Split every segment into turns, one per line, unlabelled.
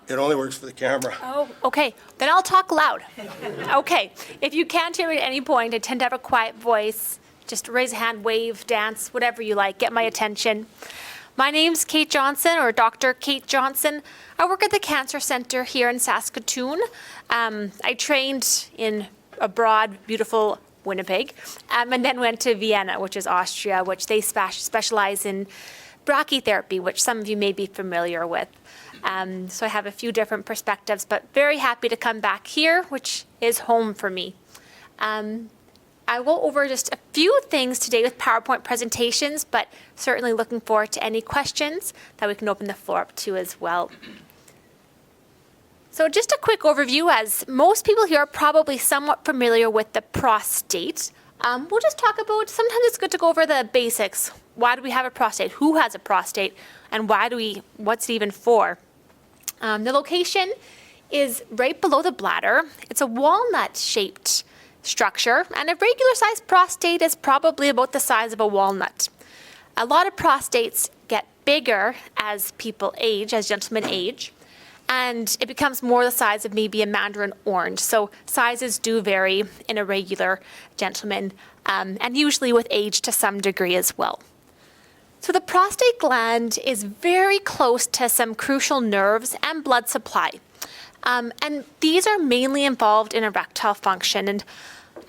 It only works for the camera.
Oh, okay. Then I'll talk loud. Okay. If you can't hear me at any point, I tend to have a quiet voice. Just raise a hand, wave, dance, whatever you like. Get my attention. My name's Kate Johnson, or Dr. Kate Johnson. I work at the Cancer Centre here in Saskatoon. I trained in a broad, beautiful Winnipeg, and then went to Vienna, which is Austria, which they specialize in brachytherapy, which some of you may be familiar with. So I have a few different perspectives, but very happy to come back here, which is home for me. I will go over just a few things today with PowerPoint presentations, but certainly looking forward to any questions that we can open the floor up to as well. So just a quick overview, as most people here are probably somewhat familiar with the prostate. We'll just talk about, sometimes it's good to go over the basics. Why do we have a prostate? Who has a prostate? And what's it even for? The location is right below the bladder. It's a walnut-shaped structure, and a regular-sized prostate is probably about the size of a walnut. A lot of prostates get bigger as people age, as gentlemen age, and it becomes more the size of maybe a mandarin orange. So sizes do vary in a regular gentleman, and usually with age to some degree as well. So the prostate gland is very close to some crucial nerves and blood supply. And these are mainly involved in erectile function. And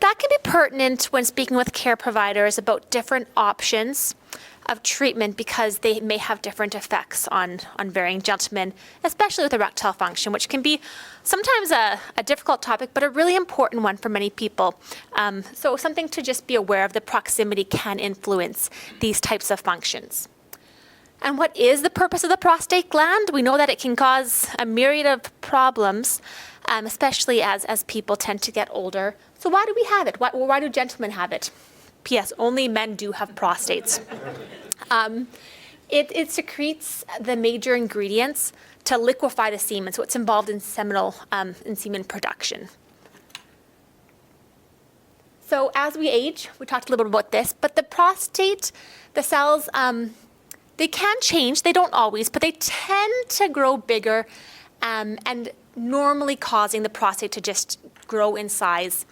that can be pertinent when speaking with care providers about different options of treatment, because they may have different effects on varying gentlemen, especially with erectile function, which can be sometimes a difficult topic, but a really important one for many people. So something to just be aware of, the proximity can influence these types of functions. And what is the purpose of the prostate gland? We know that it can cause a myriad of problems, especially as people tend to get older. So why do we have it? Why do gentlemen have it? P.S. Only men do have prostates. It secretes the major ingredients to liquefy the semen, so it's involved in semen production. So as we age, we talked a little bit about this, but the prostate, the cells, they can change. They don't always, but they tend to grow bigger, and normally causing the prostate to just grow in size.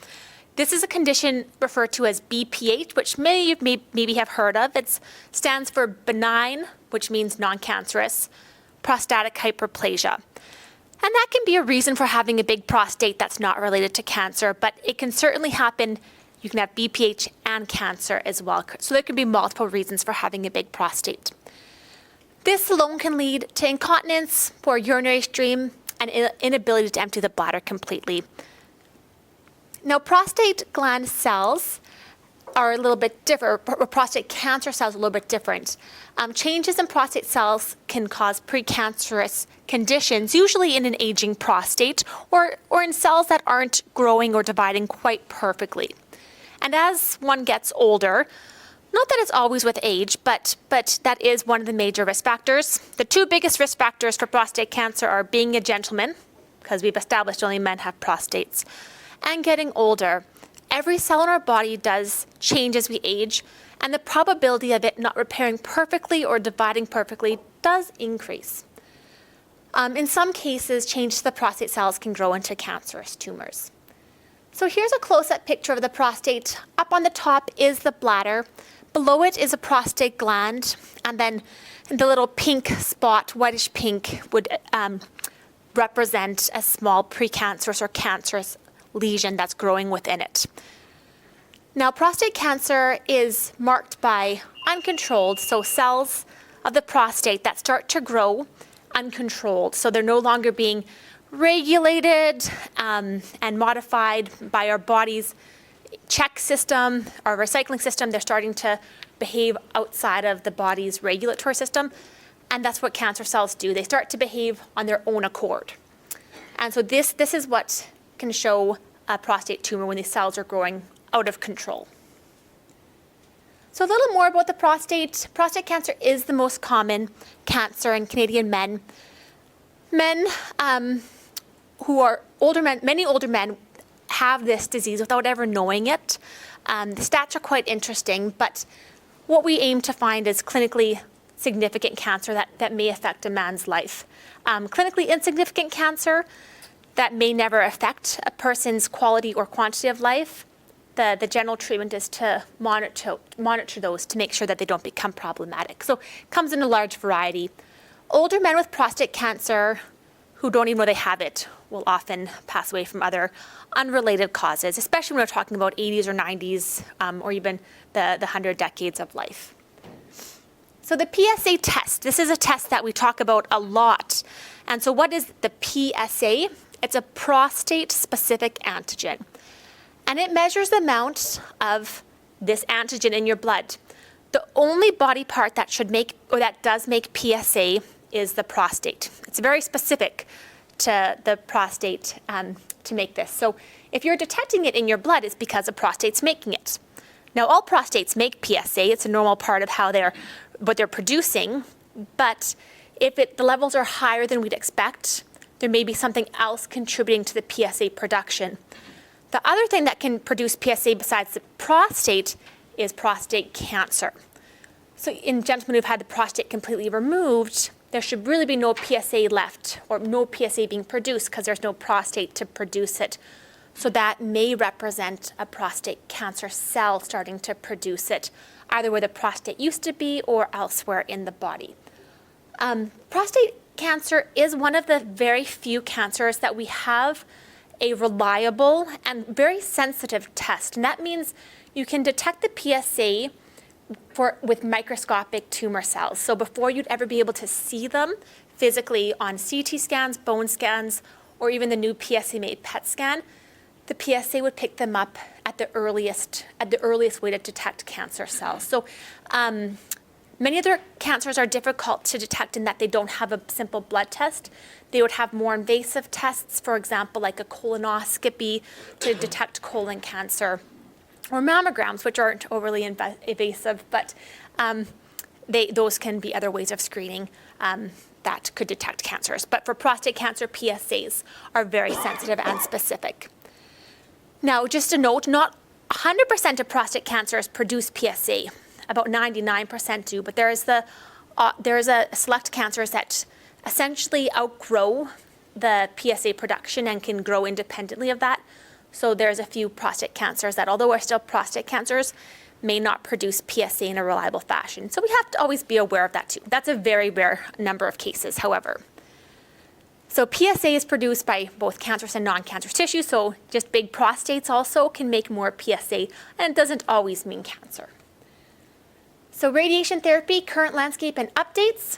This is a condition referred to as BPH, which many of you maybe have heard of. It stands for benign, which means non-cancerous, prostatic hyperplasia. And that can be a reason for having a big prostate that's not related to cancer, but it can certainly happen. You can have BPH and cancer as well. So there can be multiple reasons for having a big prostate. This alone can lead to incontinence, poor urinary stream, and inability to empty the bladder completely. Now, prostate gland cells are a little bit different, or prostate cancer cells are a little bit different. Changes in prostate cells can cause precancerous conditions, usually in an aging prostate, or in cells that aren't growing or dividing quite perfectly. And as one gets older, not that it's always with age, but that is one of the major risk factors. The two biggest risk factors for prostate cancer are being a gentleman, because we've established only men have prostates, and getting older. Every cell in our body does change as we age, and the probability of it not repairing perfectly or dividing perfectly does increase. In some cases, changes to the prostate cells can grow into cancerous tumors. So here's a close-up picture of the prostate. Up on the top is the bladder. Below it is a prostate gland, and then the little pink spot, whitish pink, would represent a small precancerous or cancerous lesion that's growing within it. Now, prostate cancer is marked by uncontrolled, so cells of the prostate that start to grow uncontrolled. So they're no longer being regulated and modified by our body's check system, our recycling system. They're starting to behave outside of the body's regulatory system, and that's what cancer cells do. They start to behave on their own accord. And so this is what can show a prostate tumor when these cells are growing out of control. So a little more about the prostate. Prostate cancer is the most common cancer in Canadian men. Men who are older men, many older men have this disease without ever knowing it. The stats are quite interesting, but what we aim to find is clinically significant cancer that may affect a man's life. Clinically insignificant cancer that may never affect a person's quality or quantity of life, the general treatment is to monitor those to make sure that they don't become problematic. So it comes in a large variety. Older men with prostate cancer who don't even know they have it will often pass away from other unrelated causes, especially when we're talking about 80s or 90s, or even the 100 decades of life. So the PSA test, this is a test that we talk about a lot. And so what is the PSA? It's a prostate-specific antigen. And it measures the amount of this antigen in your blood. The only body part that should make, or that does make PSA is the prostate. It's very specific to the prostate to make this. So if you're detecting it in your blood, it's because the prostate's making it. Now, all prostates make PSA. It's a normal part of what they're producing. But if the levels are higher than we'd expect, there may be something else contributing to the PSA production. The other thing that can produce PSA besides the prostate is prostate cancer. So in gentlemen who've had the prostate completely removed, there should really be no PSA left or no PSA being produced because there's no prostate to produce it. So that may represent a prostate cancer cell starting to produce it, either where the prostate used to be or elsewhere in the body. Prostate cancer is one of the very few cancers that we have a reliable and very sensitive test. And that means you can detect the PSA with microscopic tumor cells. So before you'd ever be able to see them physically on CT scans, bone scans, or even the new PSA-made PET scan, the PSA would pick them up at the earliest way to detect cancer cells. So many other cancers are difficult to detect in that they don't have a simple blood test. They would have more invasive tests, for example, like a colonoscopy to detect colon cancer, or mammograms, which aren't overly invasive, but those can be other ways of screening that could detect cancers. But for prostate cancer, PSAs are very sensitive and specific. Now, just a note, not 100% of prostate cancers produce PSA. About 99% do, but there is a select cancers that essentially outgrow the PSA production and can grow independently of that. So there's a few prostate cancers that, although are still prostate cancers, may not produce PSA in a reliable fashion. So we have to always be aware of that too. That's a very rare number of cases, however. So PSA is produced by both cancerous and non-cancerous tissue, so just big prostates also can make more PSA, and it doesn't always mean cancer. So radiation therapy, current landscape and updates.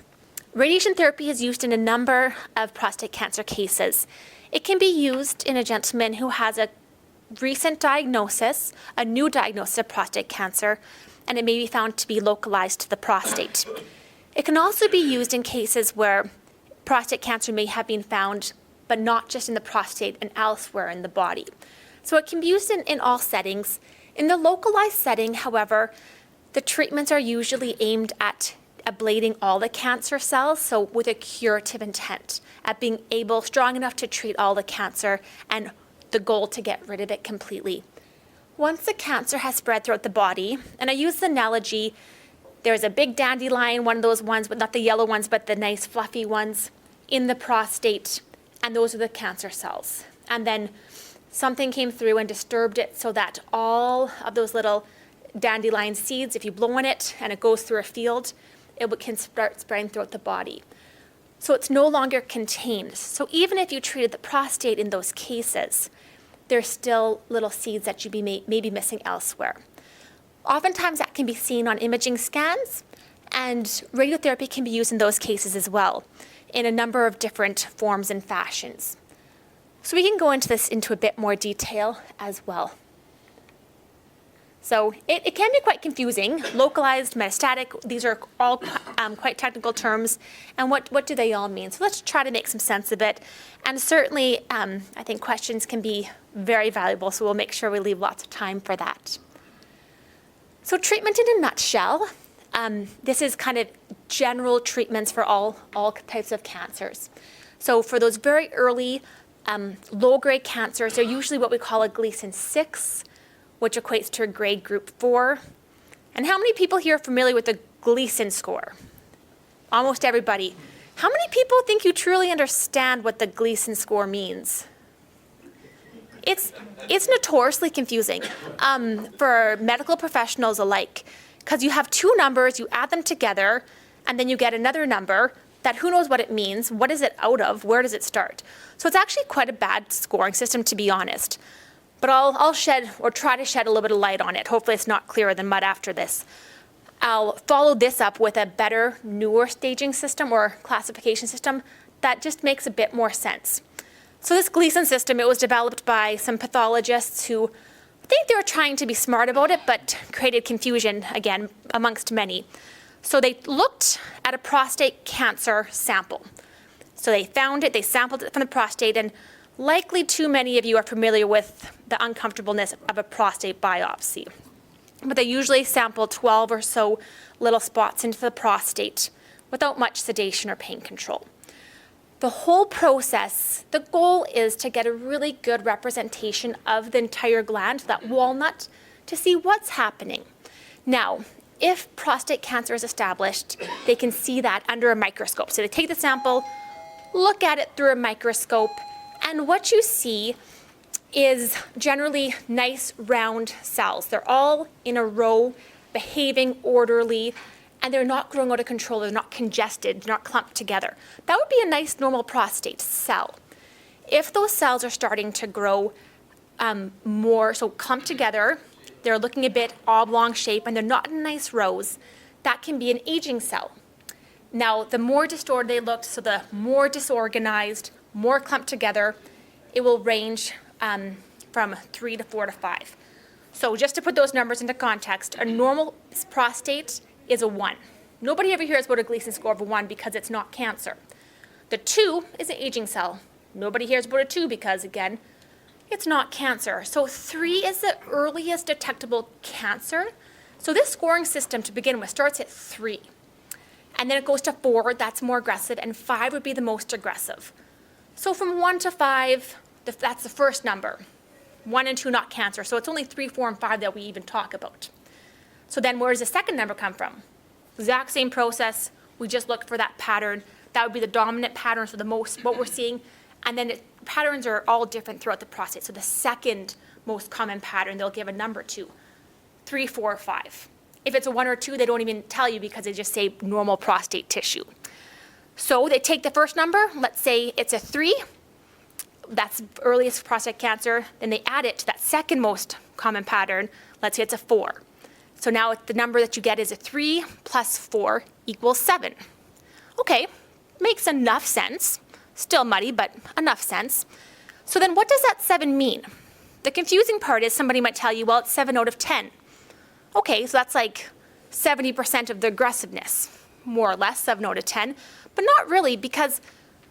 Radiation therapy is used in a number of prostate cancer cases. It can be used in a gentleman who has a recent diagnosis, a new diagnosis of prostate cancer, and it may be found to be localized to the prostate. It can also be used in cases where prostate cancer may have been found, but not just in the prostate and elsewhere in the body. So it can be used in all settings. In the localized setting, however, the treatments are usually aimed at ablating all the cancer cells, so with a curative intent, at being strong enough to treat all the cancer and the goal to get rid of it completely. Once the cancer has spread throughout the body, and I use the analogy, there's a big dandelion, one of those ones, but not the yellow ones, but the nice fluffy ones in the prostate, and those are the cancer cells. And then something came through and disturbed it so that all of those little dandelion seeds, if you blow on it and it goes through a field, it can start spreading throughout the body. So it's no longer contained. So even if you treated the prostate in those cases, there's still little seeds that you may be missing elsewhere. Oftentimes that can be seen on imaging scans, and radiotherapy can be used in those cases as well, in a number of different forms and fashions. So we can go into this into a bit more detail as well. So it can be quite confusing. Localized, metastatic, these are all quite technical terms. And what do they all mean? So let's try to make some sense of it. And certainly, I think questions can be very valuable, so we'll make sure we leave lots of time for that. So treatment in a nutshell, this is kind of general treatments for all types of cancers. So for those very early low-grade cancers, they're usually what we call a Gleason 6, which equates to a grade group 4. And how many people here are familiar with the Gleason score? almost everybody. How many people think you truly understand what the Gleason score means? It's notoriously confusing for medical professionals alike, because you have two numbers, you add them together, and then you get another number that who knows what it means, what is it out of, where does it start? So it's actually quite a bad scoring system, to be honest. But I'll shed, or try to shed a little bit of light on it. Hopefully it's not clearer than mud after this. I'll follow this up with a better, newer staging system or classification system that just makes a bit more sense. So this Gleason system, it was developed by some pathologists who I think they were trying to be smart about it, but created confusion, again, amongst many. So they looked at a prostate cancer sample. So they found it, they sampled it from the prostate, and likely too many of you are familiar with the uncomfortableness of a prostate biopsy. But they usually sample 12 or so little spots into the prostate without much sedation or pain control. The whole process, the goal is to get a really good representation of the entire gland, that walnut, to see what's happening. Now, if prostate cancer is established, they can see that under a microscope. So they take the sample, look at it through a microscope, and what you see is generally nice round cells. They're all in a row, behaving orderly, and they're not growing out of control, they're not congested, they're not clumped together. That would be a nice normal prostate cell. If those cells are starting to grow more, so clumped together, they're looking a bit oblong shape and they're not in nice rows, that can be an aging cell. Now, the more distorted they look, so the more disorganized, more clumped together, it will range from 3 to 4 to 5. So just to put those numbers into context, a normal prostate is a 1. Nobody ever hears about a Gleason score of a 1 because it's not cancer. The 2 is an aging cell. Nobody hears about a 2 because, again, it's not cancer. So 3 is the earliest detectable cancer. So this scoring system, to begin with, starts at 3. And then it goes to 4, that's more aggressive, and 5 would be the most aggressive. So from 1 to 5, that's the first number. 1 and 2, not cancer. So it's only 3, 4, and 5 that we even talk about. So then where does the second number come from? Exact same process. We just look for that pattern. That would be the dominant pattern, so the most, what we're seeing. And then patterns are all different throughout the prostate. So the second most common pattern, they'll give a number to 3, 4, 5. If it's a 1 or 2, they don't even tell you because they just say normal prostate tissue. So they take the first number, let's say it's a 3, that's earliest prostate cancer, then they add it to that second most common pattern, let's say it's a 4. So now the number that you get is a 3 plus 4 equals 7. Okay, makes enough sense. Still muddy, but enough sense. So then what does that 7 mean? The confusing part is somebody might tell you, well, it's 7 out of 10. Okay, so that's like 70% of the aggressiveness, more or less, 7 out of 10. But not really, because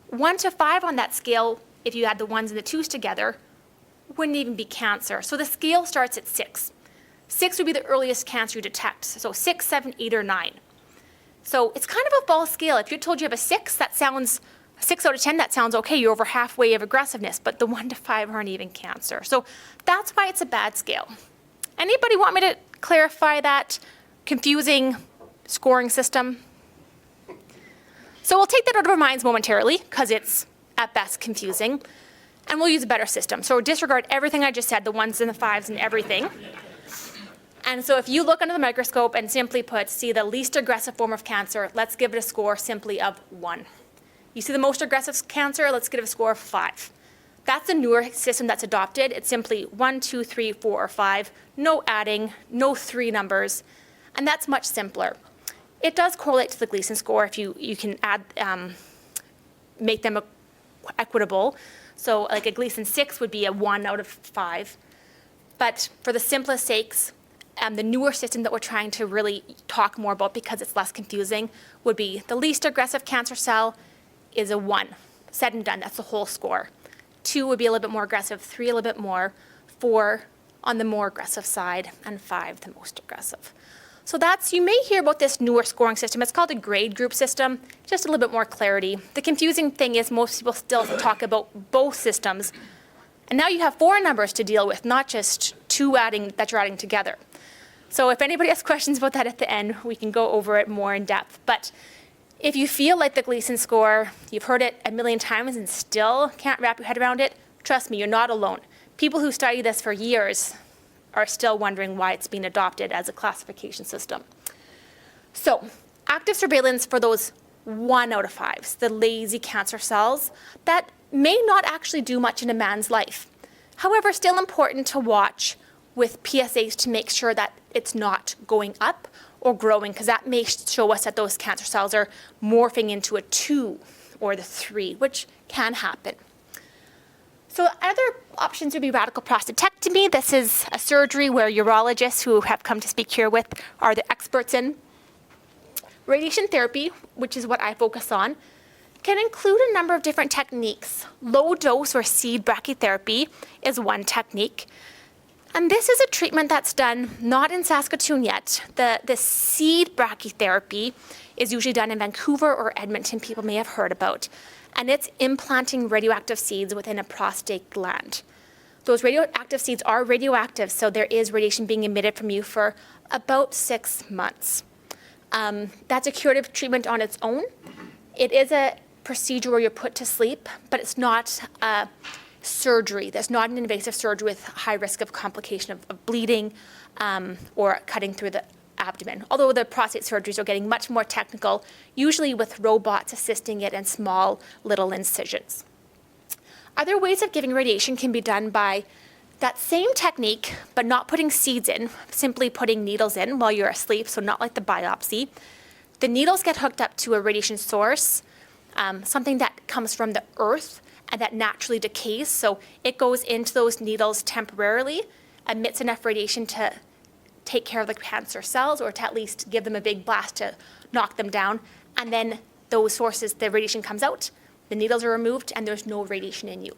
1 to 5 on that scale, if you add the 1s and the 2s together, wouldn't even be cancer. So the scale starts at 6. 6 would be the earliest cancer you detect. So 6, 7, 8, or 9. So it's kind of a false scale. If you're told you have a 6, that sounds, 6 out of 10, that sounds okay. You're over halfway of aggressiveness, but the 1 to 5 aren't even cancer. So that's why it's a bad scale. Anybody want me to clarify that confusing scoring system? So we'll take that out of our minds momentarily, because it's at best confusing, and we'll use a better system. So disregard everything I just said, the 1s and the 5s and everything. And so if you look under the microscope and simply put, see the least aggressive form of cancer, let's give it a score simply of 1. You see the most aggressive cancer, let's give it a score of 5. That's a newer system that's adopted. It's simply 1, 2, 3, 4, or 5, no adding, no 3 numbers, and that's much simpler. It does correlate to the Gleason score if you can add, make them equitable. So like a Gleason 6 would be a 1 out of 5. But for the simplest sakes, the newer system that we're trying to really talk more about because it's less confusing would be the least aggressive cancer cell is a 1. Said and done, that's the whole score. 2 would be a little bit more aggressive, 3 a little bit more, 4 on the more aggressive side, and 5 the most aggressive. So that's, you may hear about this newer scoring system. It's called a grade group system, just a little bit more clarity. The confusing thing is most people still talk about both systems. And now you have 4 numbers to deal with, not just 2 that you're adding together. So if anybody has questions about that at the end, we can go over it more in depth. But If you feel like the Gleason score, you've heard it a million times and still can't wrap your head around it, trust me, you're not alone. People who study this for years are still wondering why it's being adopted as a classification system. So, active surveillance for those 1 out of 5s, the lazy cancer cells that may not actually do much in a man's life. However, still important to watch with PSAs to make sure that it's not going up or growing, because that may show us that those cancer cells are morphing into a 2 or the 3, which can happen. So other options would be radical prostatectomy. This is a surgery where urologists who have come to speak here with are the experts in. Radiation therapy, which is what I focus on, can include a number of different techniques. Low dose or seed brachytherapy is one technique. And this is a treatment that's done not in Saskatoon yet. The seed brachytherapy is usually done in Vancouver or Edmonton, people may have heard about. And it's implanting radioactive seeds within a prostate gland. Those radioactive seeds are radioactive, so there is radiation being emitted from you for about 6 months. That's a curative treatment on its own. It is a procedure where you're put to sleep, but it's not a surgery. That's not an invasive surgery with high risk of complication of bleeding or cutting through the abdomen. Although the prostate surgeries are getting much more technical, usually with robots assisting it and small little incisions. Other ways of giving radiation can be done by that same technique, but not putting seeds in, simply putting needles in while you're asleep, so not like the biopsy. The needles get hooked up to a radiation source, something that comes from the earth and that naturally decays, so it goes into those needles temporarily, emits enough radiation to take care of the cancer cells or to at least give them a big blast to knock them down, and then those sources, the radiation comes out, the needles are removed, and there's no radiation in you.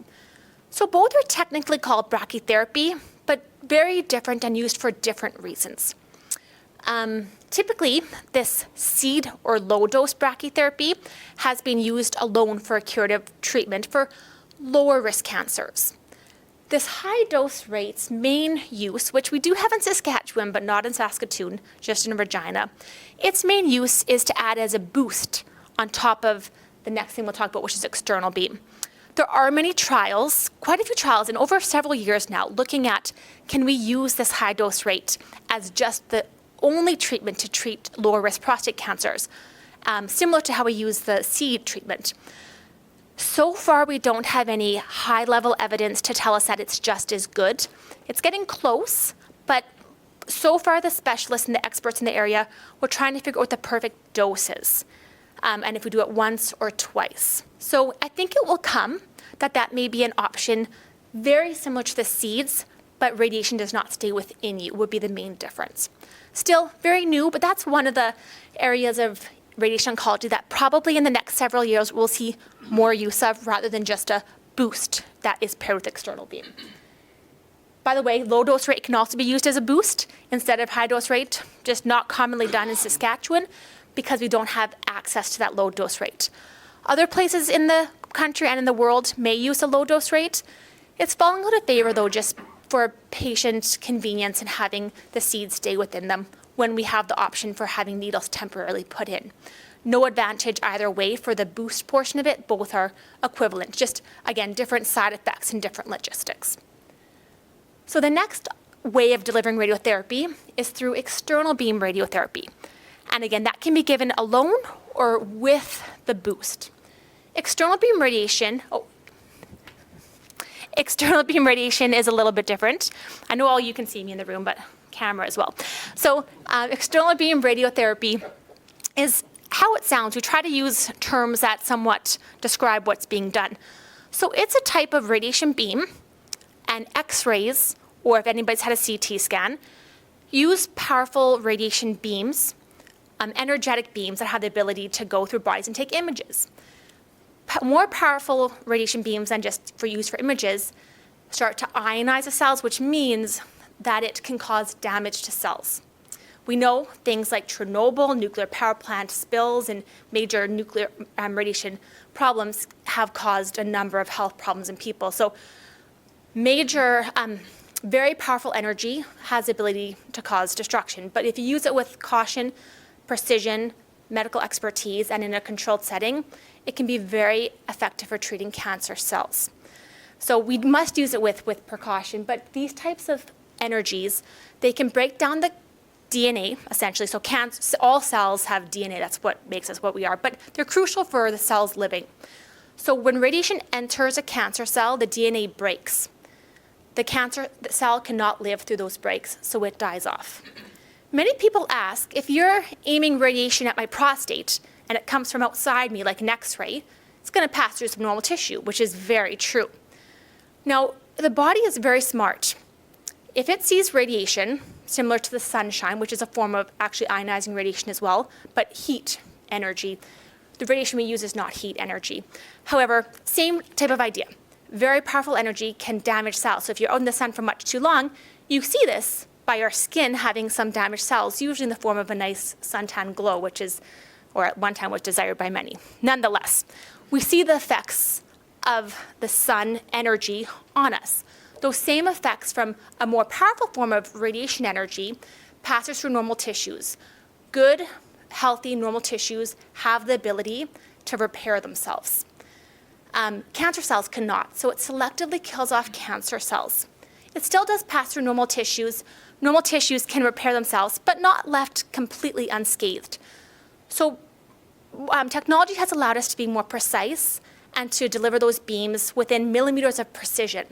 So both are technically called brachytherapy, but very different and used for different reasons. Typically, this seed or low-dose brachytherapy has been used alone for a curative treatment for lower-risk cancers. This high-dose rate's main use, which we do have in Saskatchewan, but not in Saskatoon, just in Regina, its main use is to add as a boost on top of the next thing we'll talk about, which is external beam. There are many trials, quite a few trials, and over several years now, looking at can we use this high-dose rate as just the only treatment to treat lower-risk prostate cancers, similar to how we use the seed treatment. So far, we don't have any high-level evidence to tell us that it's just as good. It's getting close, but so far the specialists and the experts in the area, we're trying to figure out what the perfect dose is, and if we do it once or twice. So I think it will come that may be an option very similar to the seeds, but radiation does not stay within you, would be the main difference. Still very new, but that's one of the areas of radiation oncology that probably in the next several years we'll see more use of rather than just a boost that is paired with external beam. By the way, low dose rate can also be used as a boost instead of high dose rate, just not commonly done in Saskatchewan because we don't have access to that low dose rate. Other places in the country and in the world may use a low dose rate. It's falling out of favor though just for patient convenience and having the seeds stay within them when we have the option for having needles temporarily put in. No advantage either way for the boost portion of it, both are equivalent, just again, different side effects and different logistics. So the next way of delivering radiotherapy is through external beam radiotherapy. And again, that can be given alone or with the boost. External beam radiation is a little bit different. I know all you can see me in the room, but camera as well. So external beam radiotherapy is how it sounds. We try to use terms that somewhat describe what's being done. So it's a type of radiation beam, and X-rays, or if anybody's had a CT scan, use powerful radiation beams, energetic beams that have the ability to go through bodies and take images. More powerful radiation beams than just for use for images start to ionize the cells, which means that it can cause damage to cells. We know things like Chernobyl, nuclear power plant spills, and major nuclear radiation problems have caused a number of health problems in people. So major, very powerful energy has the ability to cause destruction. But if you use it with caution, precision, medical expertise and in a controlled setting, it can be very effective for treating cancer cells. So we must use it with precaution, but these types of energies, they can break down the DNA, essentially. So all cells have DNA, that's what makes us what we are, but they're crucial for the cells living. So when radiation enters a cancer cell, the DNA breaks. The cancer cell cannot live through those breaks, so it dies off. Many people ask, if you're aiming radiation at my prostate and it comes from outside me like an X-ray, it's going to pass through some normal tissue, which is very true. Now, the body is very smart. If it sees radiation, similar to the sunshine, which is a form of actually ionizing radiation as well, but heat energy, the radiation we use is not heat energy. However, same type of idea. Very powerful energy can damage cells. So if you're out in the sun for much too long, you see this by your skin having some damaged cells, usually in the form of a nice suntan glow, which is, or at one time was desired by many. Nonetheless, we see the effects of the sun energy on us. Those same effects from a more powerful form of radiation energy passes through normal tissues. Good, healthy, normal tissues have the ability to repair themselves. Cancer cells cannot, so it selectively kills off cancer cells. It still does pass through normal tissues. Normal tissues can repair themselves, but not left completely unscathed. So technology has allowed us to be more precise and to deliver those beams within millimeters of precision.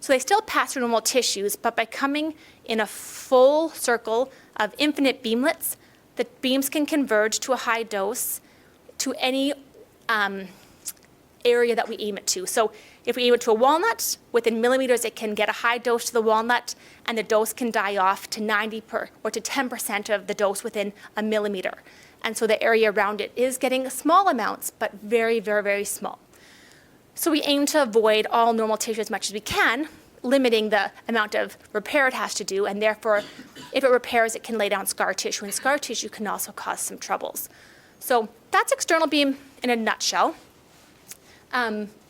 So they still pass through normal tissues, but by coming in a full circle of infinite beamlets, the beams can converge to a high dose to any area that we aim it to. So if we aim it to a walnut, within millimeters it can get a high dose to the walnut, and the dose can die off to 10% of the dose within a millimeter. And so the area around it is getting small amounts, but very, very, very small. So we aim to avoid all normal tissue as much as we can, limiting the amount of repair it has to do, and therefore, if it repairs, it can lay down scar tissue, and scar tissue can also cause some troubles. So that's external beam in a nutshell,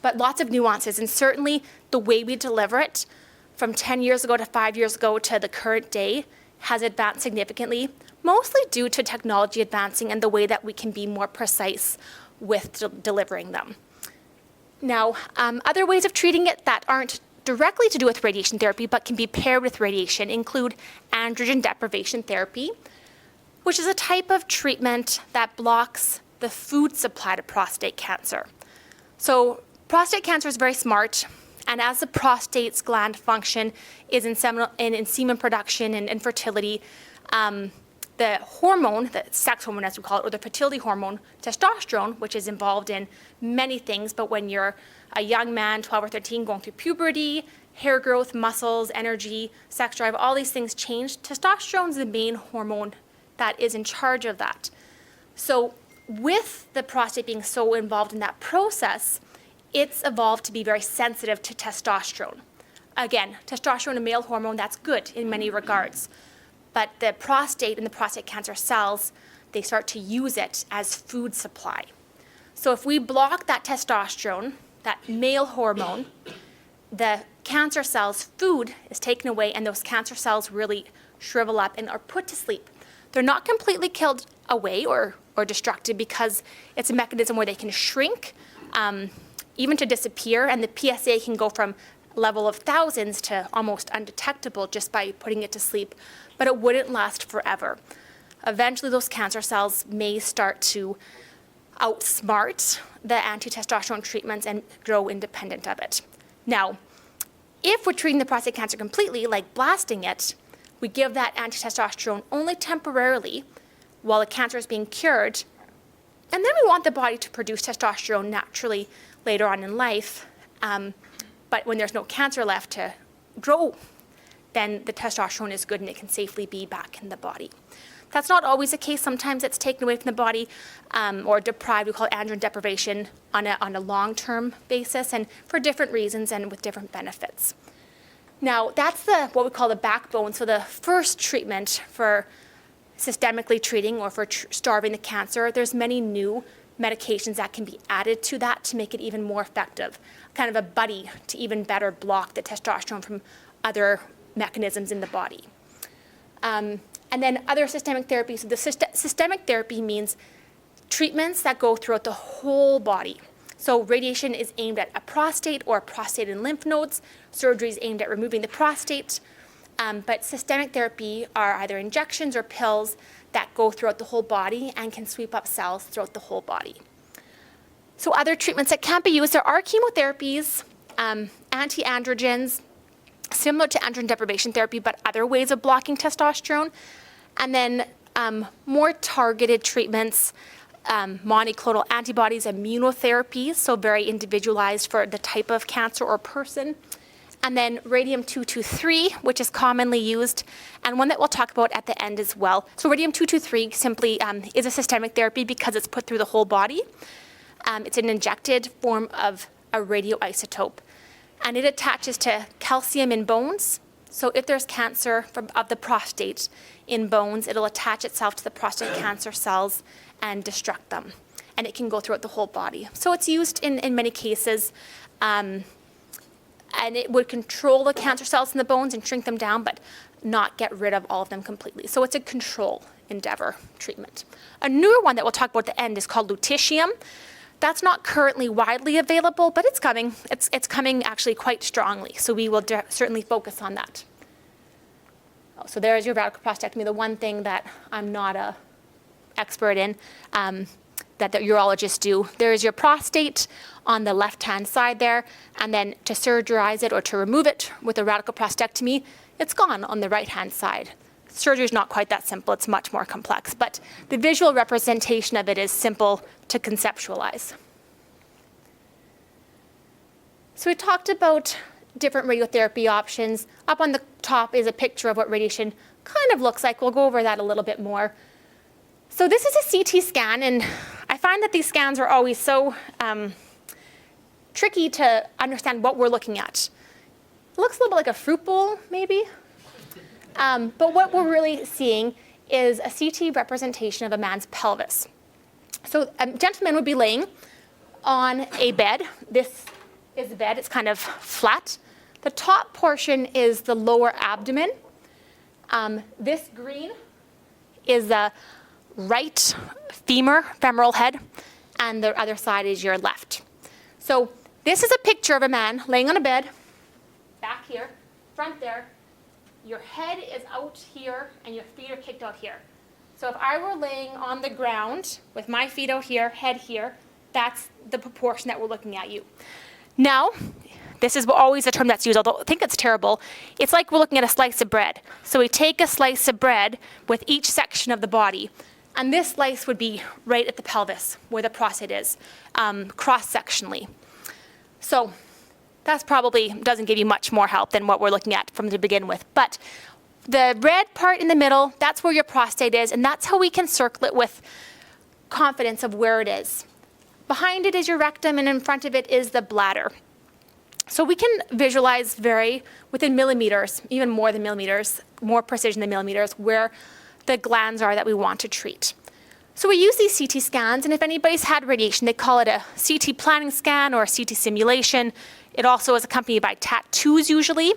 but lots of nuances, and certainly the way we deliver it from 10 years ago to 5 years ago to the current day has advanced significantly, mostly due to technology advancing and the way that we can be more precise with delivering them. Now, other ways of treating it that aren't directly to do with radiation therapy but can be paired with radiation include androgen deprivation therapy, which is a type of treatment that blocks the food supply to prostate cancer. So prostate cancer is very smart, and as the prostate's gland function is in semen production and infertility, the hormone, the sex hormone as we call it, or the fertility hormone, testosterone, which is involved in many things, but when you're a young man, 12 or 13, going through puberty, hair growth, muscles, energy, sex drive, all these things change. Testosterone is the main hormone that is in charge of that. So with the prostate being so involved in that process, it's evolved to be very sensitive to testosterone. Again, testosterone, a male hormone, that's good in many regards. But the prostate and the prostate cancer cells, they start to use it as food supply. So if we block that testosterone, that male hormone, the cancer cells' food is taken away, and those cancer cells really shrivel up and are put to sleep. They're not completely killed away or destructed, because it's a mechanism where they can shrink, even to disappear, and the PSA can go from a level of thousands to almost undetectable just by putting it to sleep, but it wouldn't last forever. Eventually, those cancer cells may start to outsmart the anti-testosterone treatments and grow independent of it. Now, if we're treating the prostate cancer completely, like blasting it, we give that anti-testosterone only temporarily while the cancer is being cured, and then we want the body to produce testosterone naturally later on in life, but when there's no cancer left to grow, then the testosterone is good and it can safely be back in the body. That's not always the case. Sometimes it's taken away from the body or deprived. We call it androgen deprivation on a long-term basis, and for different reasons and with different benefits. Now, that's what we call the backbone. So the first treatment for systemically treating or for starving the cancer, there's many new medications that can be added to that to make it even more effective, kind of a buddy to even better block the testosterone from other mechanisms in the body. And then other systemic therapies. So the systemic therapy means treatments that go throughout the whole body. So radiation is aimed at a prostate or prostate and lymph nodes. Surgery is aimed at removing the prostate. But systemic therapy are either injections or pills that go throughout the whole body and can sweep up cells throughout the whole body. So other treatments that can be used, there are chemotherapies, anti-androgens, similar to androgen deprivation therapy, but other ways of blocking testosterone. And then more targeted treatments, monoclonal antibodies, immunotherapies, so very individualized for the type of cancer or person. And then radium-223, which is commonly used, and one that we'll talk about at the end as well. So radium-223 simply is a systemic therapy because it's put through the whole body. It's an injected form of a radioisotope, and it attaches to calcium in bones. So if there's cancer of the prostate in bones, it'll attach itself to the prostate cancer cells and destruct them. And it can go throughout the whole body. So it's used in many cases, and it would control the cancer cells in the bones and shrink them down, but not get rid of all of them completely. So it's a control endeavor treatment. A newer one that we'll talk about at the end is called lutetium. That's not currently widely available, but it's coming. It's coming actually quite strongly, so we will certainly focus on that. So there's your radical prostatectomy, the one thing that I'm not an expert in, that the urologists do. There's your prostate on the left-hand side there, and then to surgery it or to remove it with a radical prostatectomy, it's gone on the right-hand side. Surgery is not quite that simple, it's much more complex, but the visual representation of it is simple to conceptualize. So we talked about different radiotherapy options. Up on the top is a picture of what radiation kind of looks like. We'll go over that a little bit more. So this is a CT scan, and I find that these scans are always so tricky to understand what we're looking at. It looks a little bit like a fruit bowl, maybe. But what we're really seeing is a CT representation of a man's pelvis. So a gentleman would be laying on a bed. This is the bed. It's kind of flat. The top portion is the lower abdomen. This green is the right femoral head, and the other side is your left. So this is a picture of a man laying on a bed, back here, front there. Your head is out here, and your feet are kicked out here. So if I were laying on the ground with my feet out here, head here, that's the proportion that we're looking at you. Now, this is always a term that's used, although I think it's terrible. It's like we're looking at a slice of bread. So we take a slice of bread with each section of the body, and this slice would be right at the pelvis, where the prostate is, cross-sectionally. So that probably doesn't give you much more help than what we're looking at from to begin with. But the red part in the middle, that's where your prostate is, and that's how we can circle it with confidence of where it is. Behind it is your rectum, and in front of it is the bladder. So we can visualize within millimeters, even more than millimeters, more precision than millimeters, where the glands are that we want to treat. So we use these CT scans, and if anybody's had radiation, they call it a CT planning scan or a CT simulation. It also is accompanied by tattoos usually.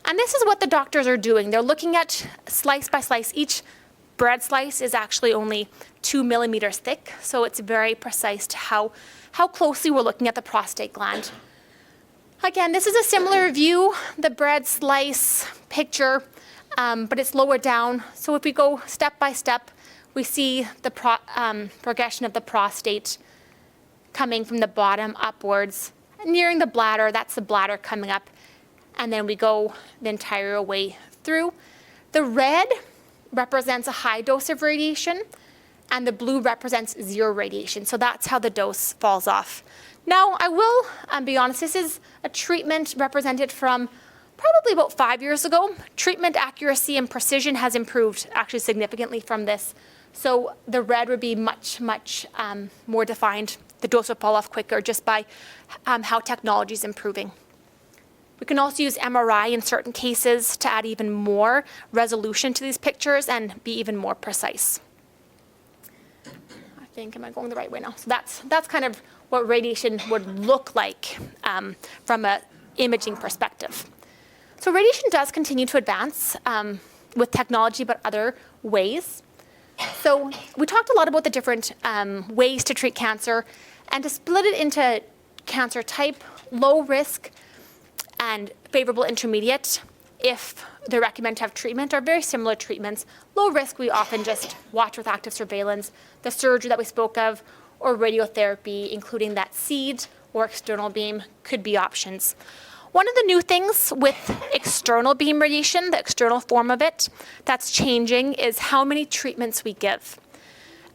And this is what the doctors are doing. They're looking at slice by slice. Each bread slice is actually only 2 millimeters thick, so it's very precise to how closely we're looking at the prostate gland. Again, this is a similar view, the bread slice picture, but it's lower down. So if we go step by step, we see the progression of the prostate coming from the bottom upwards. Nearing the bladder, that's the bladder coming up, and then we go the entire way through. The red represents a high dose of radiation, and the blue represents 0 radiation. So that's how the dose falls off. Now, I will be honest, this is a treatment represented from probably about 5 years ago. Treatment accuracy and precision has improved actually significantly from this. So the red would be much, much more defined. The dose would fall off quicker just by how technology is improving. We can also use MRI in certain cases to add even more resolution to these pictures and be even more precise. I think, am I going the right way now? So that's kind of what radiation would look like from an imaging perspective. So radiation does continue to advance with technology, but other ways. So we talked a lot about the different ways to treat cancer, and to split it into cancer type, low risk, and favorable intermediate, if they recommend to have treatment, are very similar treatments. Low risk, we often just watch with active surveillance. The surgery that we spoke of, or radiotherapy, including that seed or external beam, could be options. One of the new things with external beam radiation, the external form of it, that's changing is how many treatments we give.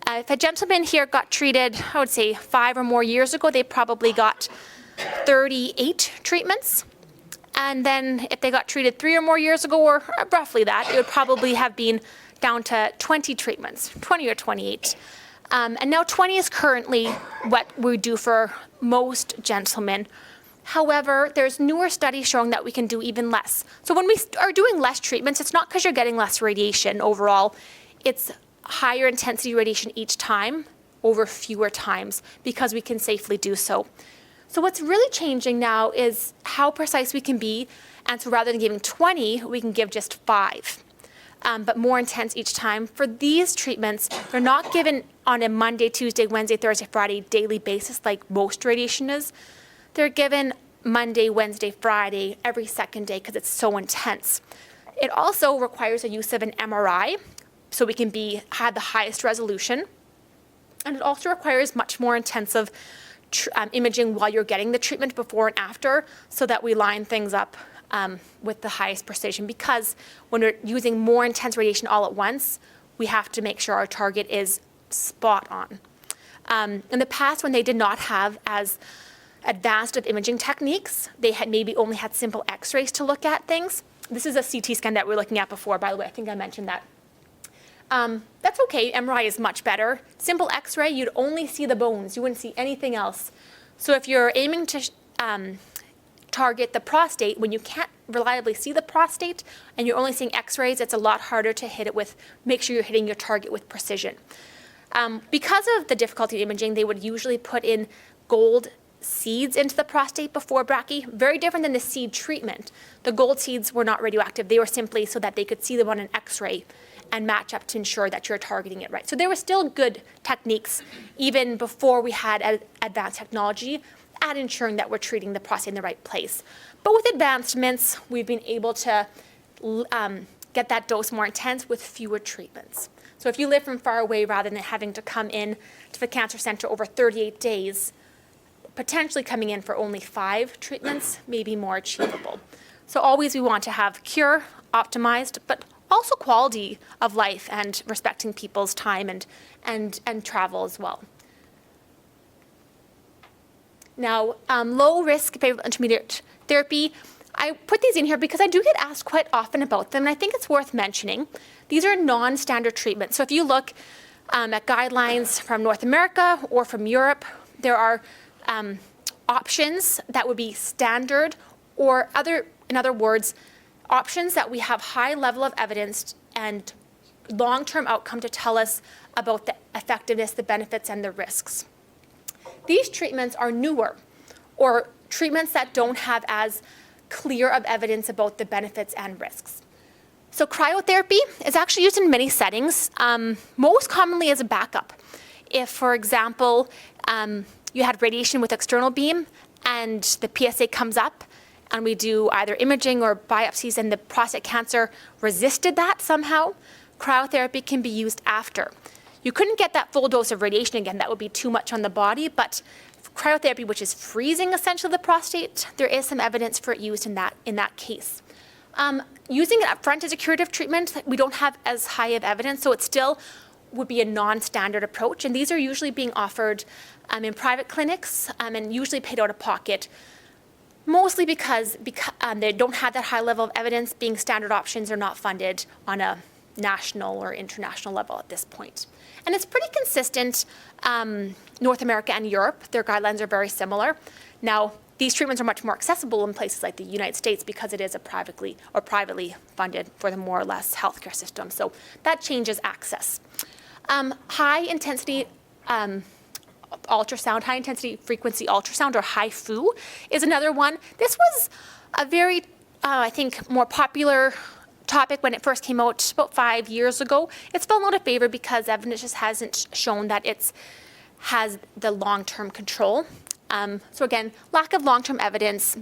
If a gentleman here got treated, I would say 5 or more years ago, they probably got 38 treatments. And then if they got treated 3 or more years ago, or roughly that, it would probably have been down to 20 treatments, 20 or 28. And now 20 is currently what we do for most gentlemen. However, there's newer studies showing that we can do even less. So when we are doing less treatments, it's not because you're getting less radiation overall. It's higher intensity radiation each time over fewer times because we can safely do so. So what's really changing now is how precise we can be. And so rather than giving 20, we can give just 5. But more intense each time. For these treatments, they're not given on a Monday, Tuesday, Wednesday, Thursday, Friday daily basis like most radiation is. They're given Monday, Wednesday, Friday, every second day because it's so intense. It also requires a use of an MRI so we can have the highest resolution. And it also requires much more intensive imaging while you're getting the treatment before and after so that we line things up with the highest precision, because when we're using more intense radiation all at once, we have to make sure our target is spot on. In the past, when they did not have as advanced of imaging techniques, they had maybe only had simple x-rays to look at things. This is a CT scan that we were looking at before, by the way. I think I mentioned that. That's okay, MRI is much better. Simple x-ray, you'd only see the bones. You wouldn't see anything else. So if you're aiming to target the prostate, when you can't reliably see the prostate and you're only seeing x-rays, it's a lot harder to hit it with, make sure you're hitting your target with precision. Because of the difficulty in imaging, they would usually put in gold seeds into the prostate before brachy. Very different than the seed treatment. The gold seeds were not radioactive. They were simply so that they could see them on an x-ray and match up to ensure that you're targeting it right. So there were still good techniques even before we had advanced technology at ensuring that we're treating the prostate in the right place. But with advancements, we've been able to get that dose more intense with fewer treatments. So if you live from far away, rather than having to come in to the cancer center over 38 days, potentially coming in for only 5 treatments may be more achievable. So always we want to have cure, optimized, but also quality of life and respecting people's time and travel as well. Now, low risk favorable intermediate therapy, I put these in here because I do get asked quite often about them, and I think it's worth mentioning. These are non-standard treatments. So if you look at guidelines from North America or from Europe, there are options that would be standard, or in other words, options that we have high level of evidence and long-term outcome to tell us about the effectiveness, the benefits, and the risks. These treatments are newer, or treatments that don't have as clear of evidence about the benefits and risks. So cryotherapy is actually used in many settings, most commonly as a backup. If, for example, you had radiation with external beam and the PSA comes up and we do either imaging or biopsies and the prostate cancer resisted that somehow, cryotherapy can be used after. You couldn't get that full dose of radiation again, that would be too much on the body, but cryotherapy, which is freezing essentially the prostate, there is some evidence for it used in that case. Using it up front as a curative treatment, we don't have as high of evidence, so it still would be a non-standard approach, and these are usually being offered in private clinics and usually paid out of pocket, mostly because they don't have that high level of evidence. Being standard options are not funded on a national or international level at this point. And it's pretty consistent, North America and Europe, their guidelines are very similar. Now, these treatments are much more accessible in places like the United States because it is a privately funded for the more or less healthcare system. So that changes access. High intensity ultrasound, high intensity frequency ultrasound, or HIFU, is another one. This was a very, I think, more popular topic when it first came out about 5 years ago. It's fallen out of favor because evidence just hasn't shown that it has the long-term control. So again, lack of long-term evidence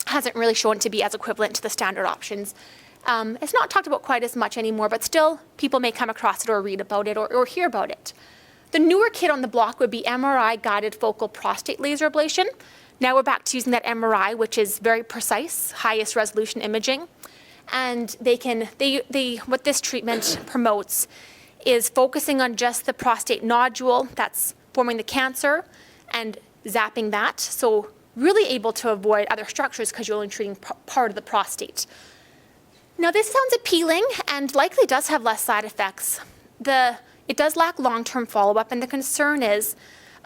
hasn't really shown to be as equivalent to the standard options. It's not talked about quite as much anymore, but still people may come across it or read about it or hear about it. The newer kid on the block would be MRI-guided focal prostate laser ablation. Now we're back to using that MRI, which is very precise, highest resolution imaging. And what this treatment promotes is focusing on just the prostate nodule that's forming the cancer and zapping that. So really able to avoid other structures because you're only treating part of the prostate. Now this sounds appealing and likely does have less side effects. It does lack long-term follow-up, and the concern is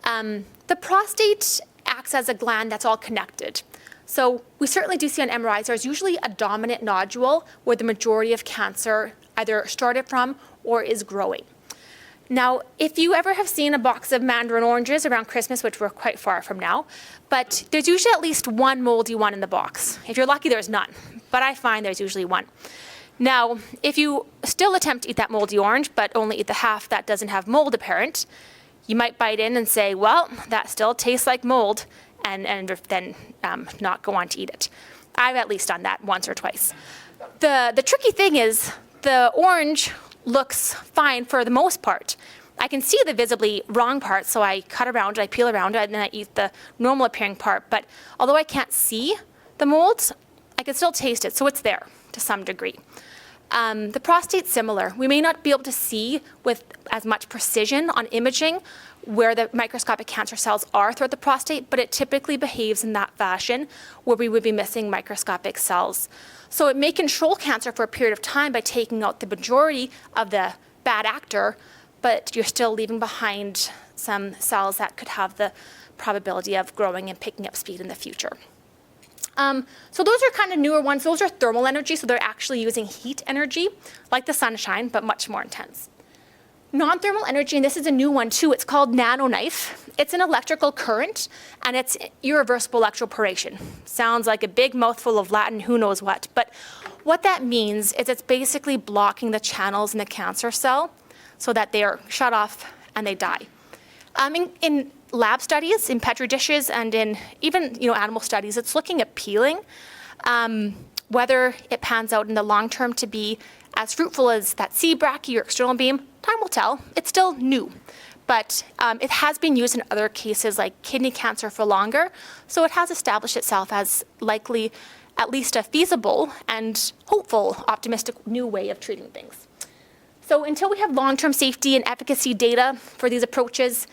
the prostate acts as a gland that's all connected. So we certainly do see on MRIs there's usually a dominant nodule where the majority of cancer either started from or is growing. Now, if you ever have seen a box of mandarin oranges around Christmas, which we're quite far from now, but there's usually at least one moldy one in the box. If you're lucky, there's none, but I find there's usually one. Now, if you still attempt to eat that moldy orange, but only eat the half that doesn't have mold apparent, you might bite in and say, well, that still tastes like mold, and then not go on to eat it. I've at least done that once or twice. The tricky thing is the orange looks fine for the most part. I can see the visibly wrong part, so I cut around it, I peel around it, and then I eat the normal appearing part. But although I can't see the molds, I can still taste it, so it's there to some degree. The prostate's similar. We may not be able to see with as much precision on imaging where the microscopic cancer cells are throughout the prostate, but it typically behaves in that fashion where we would be missing microscopic cells. So it may control cancer for a period of time by taking out the majority of the bad actor, but you're still leaving behind some cells that could have the probability of growing and picking up speed in the future. So those are kind of newer ones. Those are thermal energy, so they're actually using heat energy, like the sunshine, but much more intense. Non-thermal energy, and this is a new one too, it's called nanoknife. It's an electrical current, and it's irreversible electroporation. Sounds like a big mouthful of Latin, who knows what, but what that means is it's basically blocking the channels in the cancer cell so that they are shut off and they die. In lab studies, in Petri dishes, and in even animal studies, it's looking appealing. Whether it pans out in the long term to be as fruitful as that C-brachy or external beam, time will tell. It's still new, but it has been used in other cases like kidney cancer for longer, so it has established itself as likely at least a feasible and hopeful, optimistic new way of treating things. So until we have long-term safety and efficacy data for these approaches,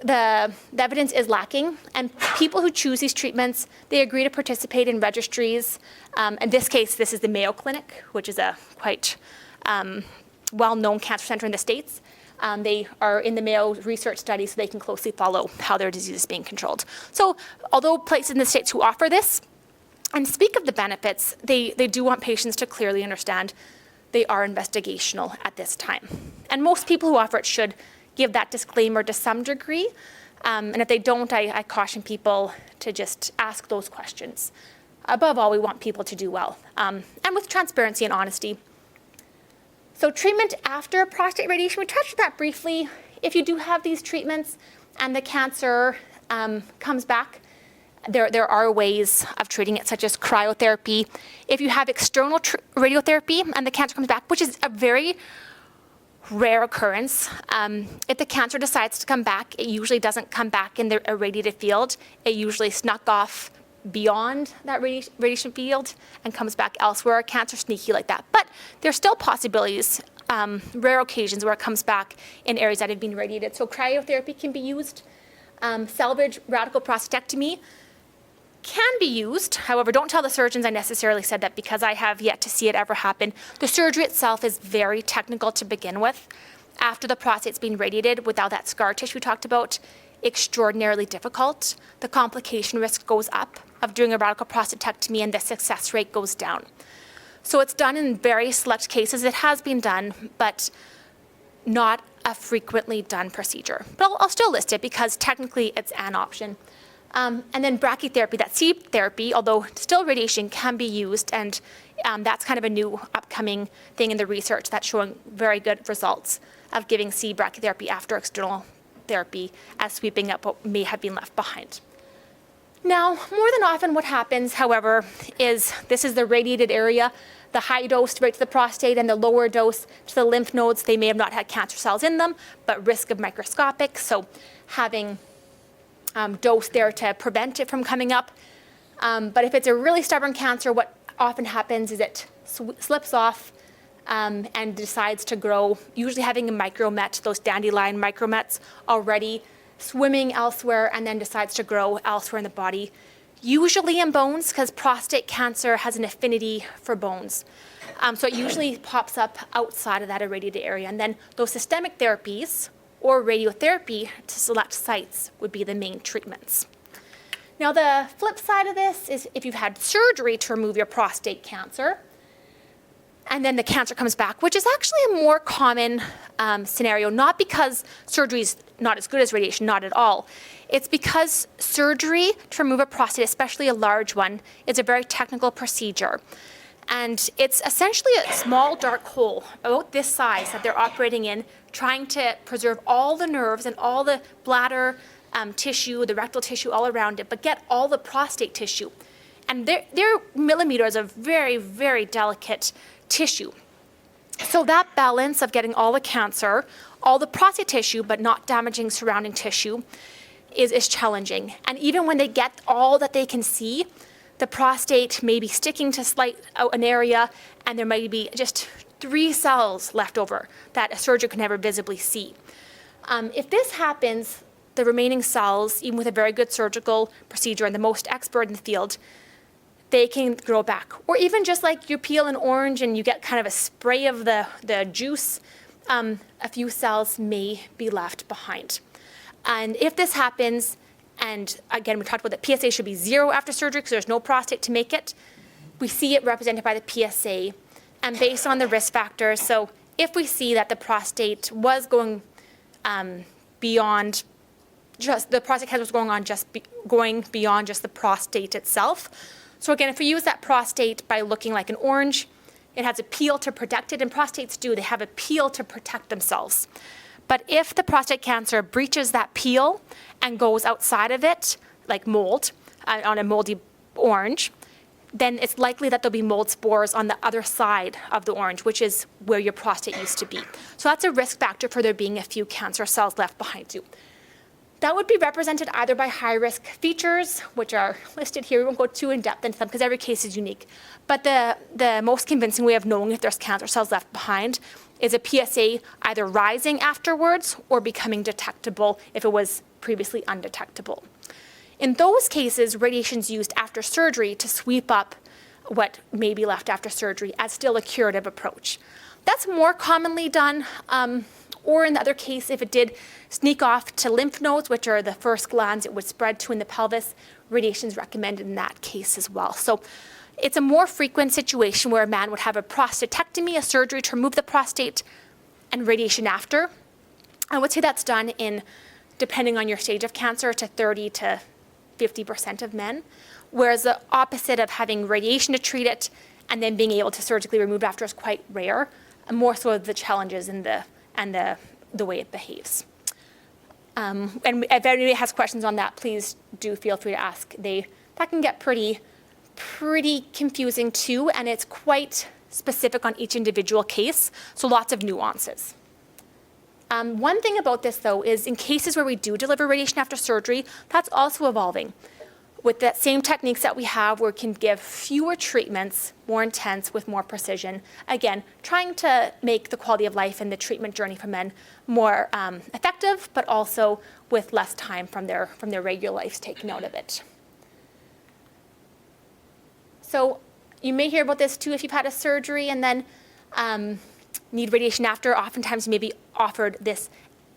the evidence is lacking, and people who choose these treatments, they agree to participate in registries. In this case, this is the Mayo Clinic, which is a quite well-known cancer center in the States. They are in the Mayo research study, so they can closely follow how their disease is being controlled. So although places in the States who offer this and speak of the benefits, they do want patients to clearly understand they are investigational at this time. And most people who offer it should give that disclaimer to some degree. And if they don't, I caution people to just ask those questions. Above all, we want people to do well, and with transparency and honesty. So treatment after prostate radiation, we touched on that briefly. If you do have these treatments and the cancer comes back, there are ways of treating it, such as cryotherapy. If you have external radiotherapy and the cancer comes back, which is a very rare occurrence. If the cancer decides to come back, it usually doesn't come back in the irradiated field. It usually snuck off beyond that radiation field and comes back elsewhere. Cancer's sneaky like that. But there's still possibilities, rare occasions where it comes back in areas that have been irradiated. So cryotherapy can be used. Salvage radical prostatectomy can be used. However, don't tell the surgeons I necessarily said that, because I have yet to see it ever happen. The surgery itself is very technical to begin with. After the prostate's been radiated without that scar tissue we talked about, extraordinarily difficult. The complication risk goes up of doing a radical prostatectomy, and the success rate goes down. So it's done in very select cases. It has been done, but not a frequently done procedure. But I'll still list it because technically it's an option. And then brachytherapy, that seed therapy, although still radiation can be used, and that's kind of a new upcoming thing in the research that's showing very good results of giving seed brachytherapy after external therapy as sweeping up what may have been left behind. Now, more than often what happens, however, is this is the radiated area, the high dose right to the prostate and the lower dose to the lymph nodes. They may have not had cancer cells in them, but risk of microscopic, so having dose there to prevent it from coming up. But if it's a really stubborn cancer, what often happens is it slips off and decides to grow, usually having a micromet, those dandelion micromets already swimming elsewhere, and then decides to grow elsewhere in the body, usually in bones, because prostate cancer has an affinity for bones. So it usually pops up outside of that irradiated area. And then those systemic therapies or radiotherapy to select sites would be the main treatments. Now, the flip side of this is if you've had surgery to remove your prostate cancer, and then the cancer comes back, which is actually a more common scenario, not because surgery is not as good as radiation, not at all. It's because surgery to remove a prostate, especially a large one, is a very technical procedure. And it's essentially a small dark hole about this size that they're operating in, trying to preserve all the nerves and all the bladder tissue, the rectal tissue all around it, but get all the prostate tissue. And they're millimeters of very, very delicate tissue. So that balance of getting all the cancer, all the prostate tissue, but not damaging surrounding tissue is challenging. And even when they get all that they can see, the prostate may be sticking to an area, and there might be just 3 cells left over that a surgeon could never visibly see. If this happens, the remaining cells, even with a very good surgical procedure and the most expert in the field, they can grow back. Or even just like you peel an orange and you get kind of a spray of the juice, a few cells may be left behind. And if this happens, and again, we talked about that PSA should be 0 after surgery because there's no prostate to make it, we see it represented by the PSA. And based on the risk factors, so if we see that the prostate was going beyond just, the prostate cancer was going beyond just the prostate itself. So again, if we use that prostate by looking like an orange, it has a peel to protect it, and prostates do, they have a peel to protect themselves. But if the prostate cancer breaches that peel and goes outside of it, like mold, on a moldy orange, then it's likely that there'll be mold spores on the other side of the orange, which is where your prostate used to be. So that's a risk factor for there being a few cancer cells left behind you. That would be represented either by high-risk features, which are listed here. We won't go too in-depth into them because every case is unique. But the most convincing way of knowing if there's cancer cells left behind is a PSA either rising afterwards or becoming detectable if it was previously undetectable. In those cases, radiation is used after surgery to sweep up what may be left after surgery as still a curative approach. That's more commonly done, or in the other case, if it did sneak off to lymph nodes, which are the first glands it would spread to in the pelvis, radiation is recommended in that case as well. So it's a more frequent situation where a man would have a prostatectomy, a surgery to remove the prostate, and radiation after. I would say that's done in, depending on your stage of cancer, to 30 to 50% of men, whereas the opposite of having radiation to treat it and then being able to surgically remove it after is quite rare, and more so the challenges and the way it behaves. And if anybody has questions on that, please do feel free to ask. That can get pretty confusing too, and it's quite specific on each individual case, so lots of nuances. One thing about this, though, is in cases where we do deliver radiation after surgery, that's also evolving. With that same techniques that we have, where we can give fewer treatments, more intense, with more precision. Again, trying to make the quality of life and the treatment journey for men more effective, but also with less time from their regular lives taken out of it. So you may hear about this too if you've had a surgery and then need radiation after. Oftentimes you may be offered this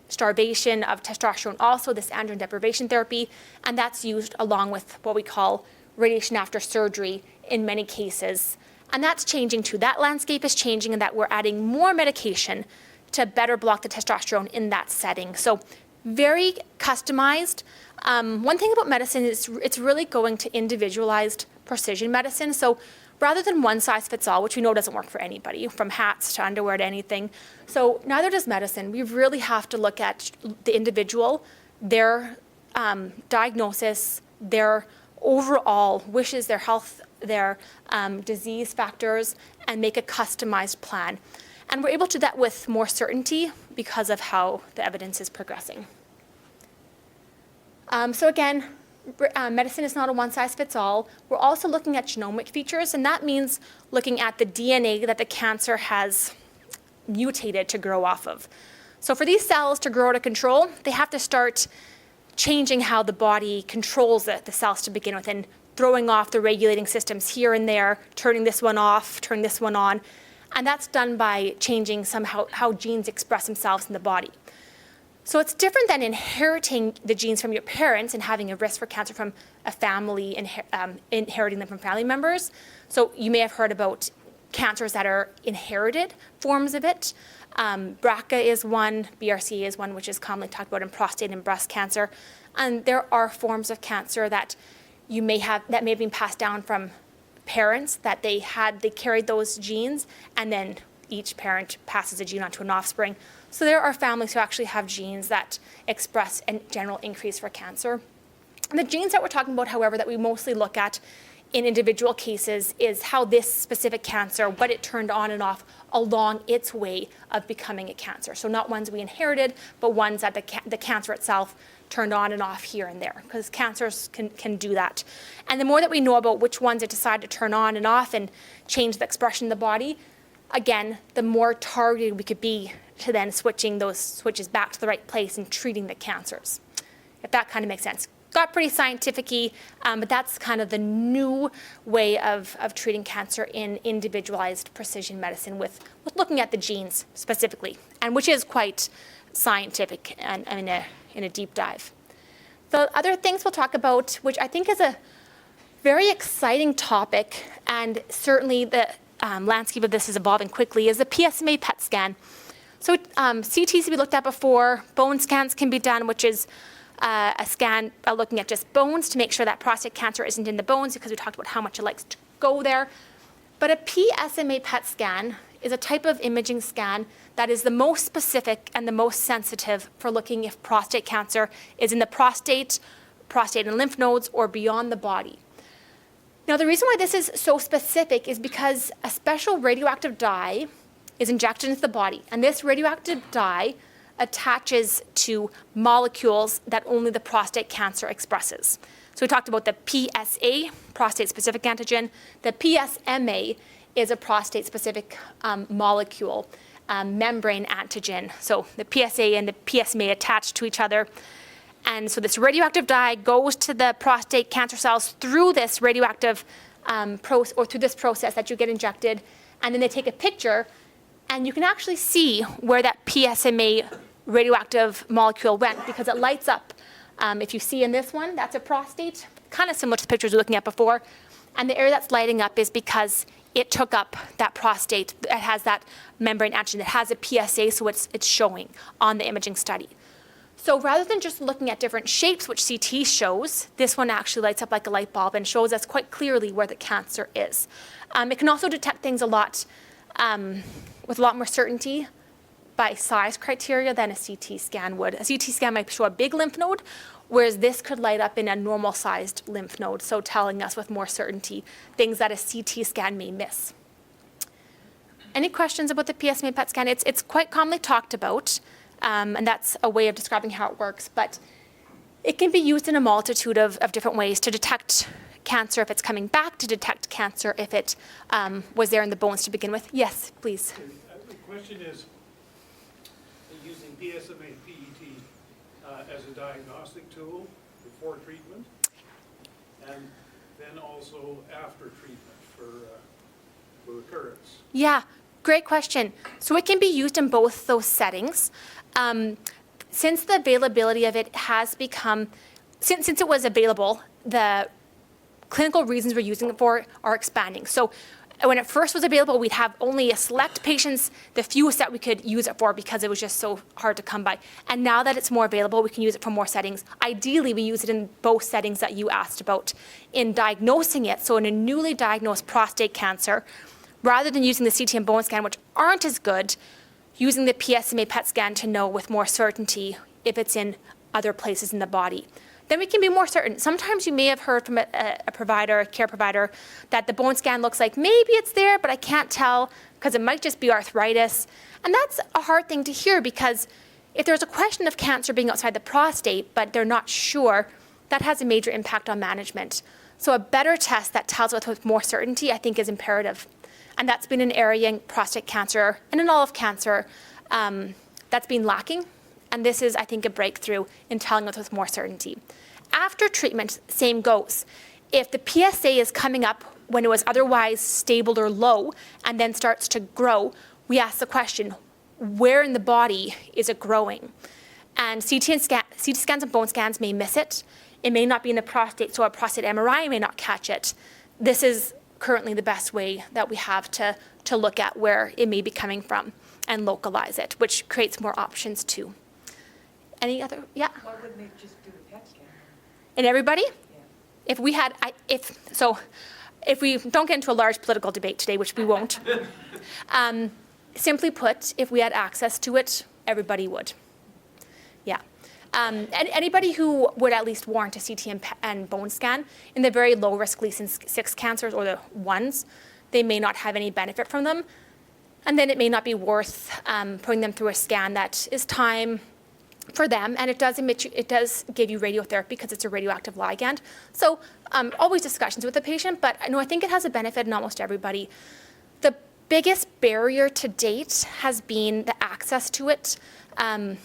starvation of testosterone, also this androgen deprivation therapy, and that's used along with what we call radiation after surgery in many cases. And that's changing too. That landscape is changing in that we're adding more medication to better block the testosterone in that setting. So very customized. One thing about medicine is it's really going to individualized precision medicine. So rather than one size fits all, which we know doesn't work for anybody, from hats to underwear to anything, so neither does medicine. We really have to look at the individual, their diagnosis, their overall wishes, their health, their disease factors, and make a customized plan. And we're able to do that with more certainty because of how the evidence is progressing. So again, medicine is not a one-size-fits-all. We're also looking at genomic features, and that means looking at the DNA that the cancer has mutated to grow off of. So for these cells to grow out of control, they have to start changing how the body controls the cells to begin with, and throwing off the regulating systems here and there, turning this one off, turning this one on. And that's done by changing somehow how genes express themselves in the body. So it's different than inheriting the genes from your parents and having a risk for cancer from a family, inheriting them from family members. So you may have heard about cancers that are inherited forms of it. BRCA is one, BRCA is one, which is commonly talked about in prostate and breast cancer. And there are forms of cancer that you may have, that may have been passed down from parents, that they carried those genes, and then each parent passes a gene on to an offspring. So there are families who actually have genes that express a general increase for cancer. And the genes that we're talking about, however, that we mostly look at in individual cases is how this specific cancer, what it turned on and off along its way of becoming a cancer. So not ones we inherited, but ones that the cancer itself turned on and off here and there, because cancers can do that. And the more that we know about which ones it decide to turn on and off and change the expression in the body, again, the more targeted we could be to then switching those switches back to the right place and treating the cancers, if that kind of makes sense. Got pretty scientific-y, but that's kind of the new way of treating cancer in individualized precision medicine with looking at the genes specifically, and which is quite scientific and in a deep dive. The other things we'll talk about, which I think is a very exciting topic, and certainly the landscape of this is evolving quickly, is the PSMA PET scan. So CTs we looked at before, bone scans can be done, which is a scan looking at just bones to make sure that prostate cancer isn't in the bones, because we talked about how much it likes to go there. But a PSMA PET scan is a type of imaging scan that is the most specific and the most sensitive for looking if prostate cancer is in the prostate and lymph nodes, or beyond the body. Now, the reason why this is so specific is because a special radioactive dye is injected into the body, and this radioactive dye attaches to molecules that only the prostate cancer expresses. So we talked about the PSA, prostate-specific antigen. The PSMA is a prostate-specific molecule, membrane antigen. So the PSA and the PSMA attach to each other. And so this radioactive dye goes to the prostate cancer cells through this radioactive through this process that you get injected, and then they take a picture, and you can actually see where that PSMA radioactive molecule went, because it lights up. If you see in this one, that's a prostate, kind of similar to the pictures we were looking at before. And the area that's lighting up is because it took up that prostate. It has that membrane antigen. It has a PSA, so it's showing on the imaging study. So rather than just looking at different shapes, which CT shows, this one actually lights up like a light bulb and shows us quite clearly where the cancer is. It can also detect things with a lot more certainty by size criteria than a CT scan would. A CT scan might show a big lymph node, whereas this could light up in a normal-sized lymph node, so telling us with more certainty things that a CT scan may miss. Any questions about the PSMA PET scan? It's quite commonly talked about, and that's a way of describing how it works, but it can be used in a multitude of different ways to detect cancer if it's coming back, to detect cancer if it was there in the bones to begin with. Yes, please.
The question is, using PSMA PET as a diagnostic tool before treatment, and then also after treatment for recurrence.
Yeah, great question. So it can be used in both those settings. Since the availability of it has become, since it was available, the clinical reasons we're using it for are expanding. So when it first was available, we'd have only a select patients, the fewest that we could use it for because it was just so hard to come by. And now that it's more available, we can use it for more settings. Ideally, we use it in both settings that you asked about in diagnosing it. So in a newly diagnosed prostate cancer, rather than using the CT and bone scan, which aren't as good, using the PSMA PET scan to know with more certainty if it's in other places in the body. Then we can be more certain. Sometimes you may have heard from a provider, a care provider, that the bone scan looks like maybe it's there, but I can't tell because it might just be arthritis. And that's a hard thing to hear because if there's a question of cancer being outside the prostate, but they're not sure, that has a major impact on management. So a better test that tells us with more certainty, I think, is imperative. And that's been an area in prostate cancer and in all of cancer that's been lacking. And this is, I think, a breakthrough in telling us with more certainty. After treatment, same goes. If the PSA is coming up when it was otherwise stable or low and then starts to grow, we ask the question, where in the body is it growing? And CT scans and bone scans may miss it. It may not be in the prostate, so a prostate MRI may not catch it. This is currently the best way that we have to look at where it may be coming from and localize it, which creates more options too. Any other, yeah?
Why wouldn't they just do a PET scan?
In everybody?
Yeah.
If we had, if we don't get into a large political debate today, which we won't, simply put, if we had access to it, everybody would. Yeah. And anybody who would at least warrant a CT and bone scan in the very low risk Gleason 6 cancers or the ones, they may not have any benefit from them. And then it may not be worth putting them through a scan that is time for them, and it does give you radiotherapy because it's a radioactive ligand. So always discussions with the patient, but I think it has a benefit in almost everybody. The biggest barrier to date has been the access to it,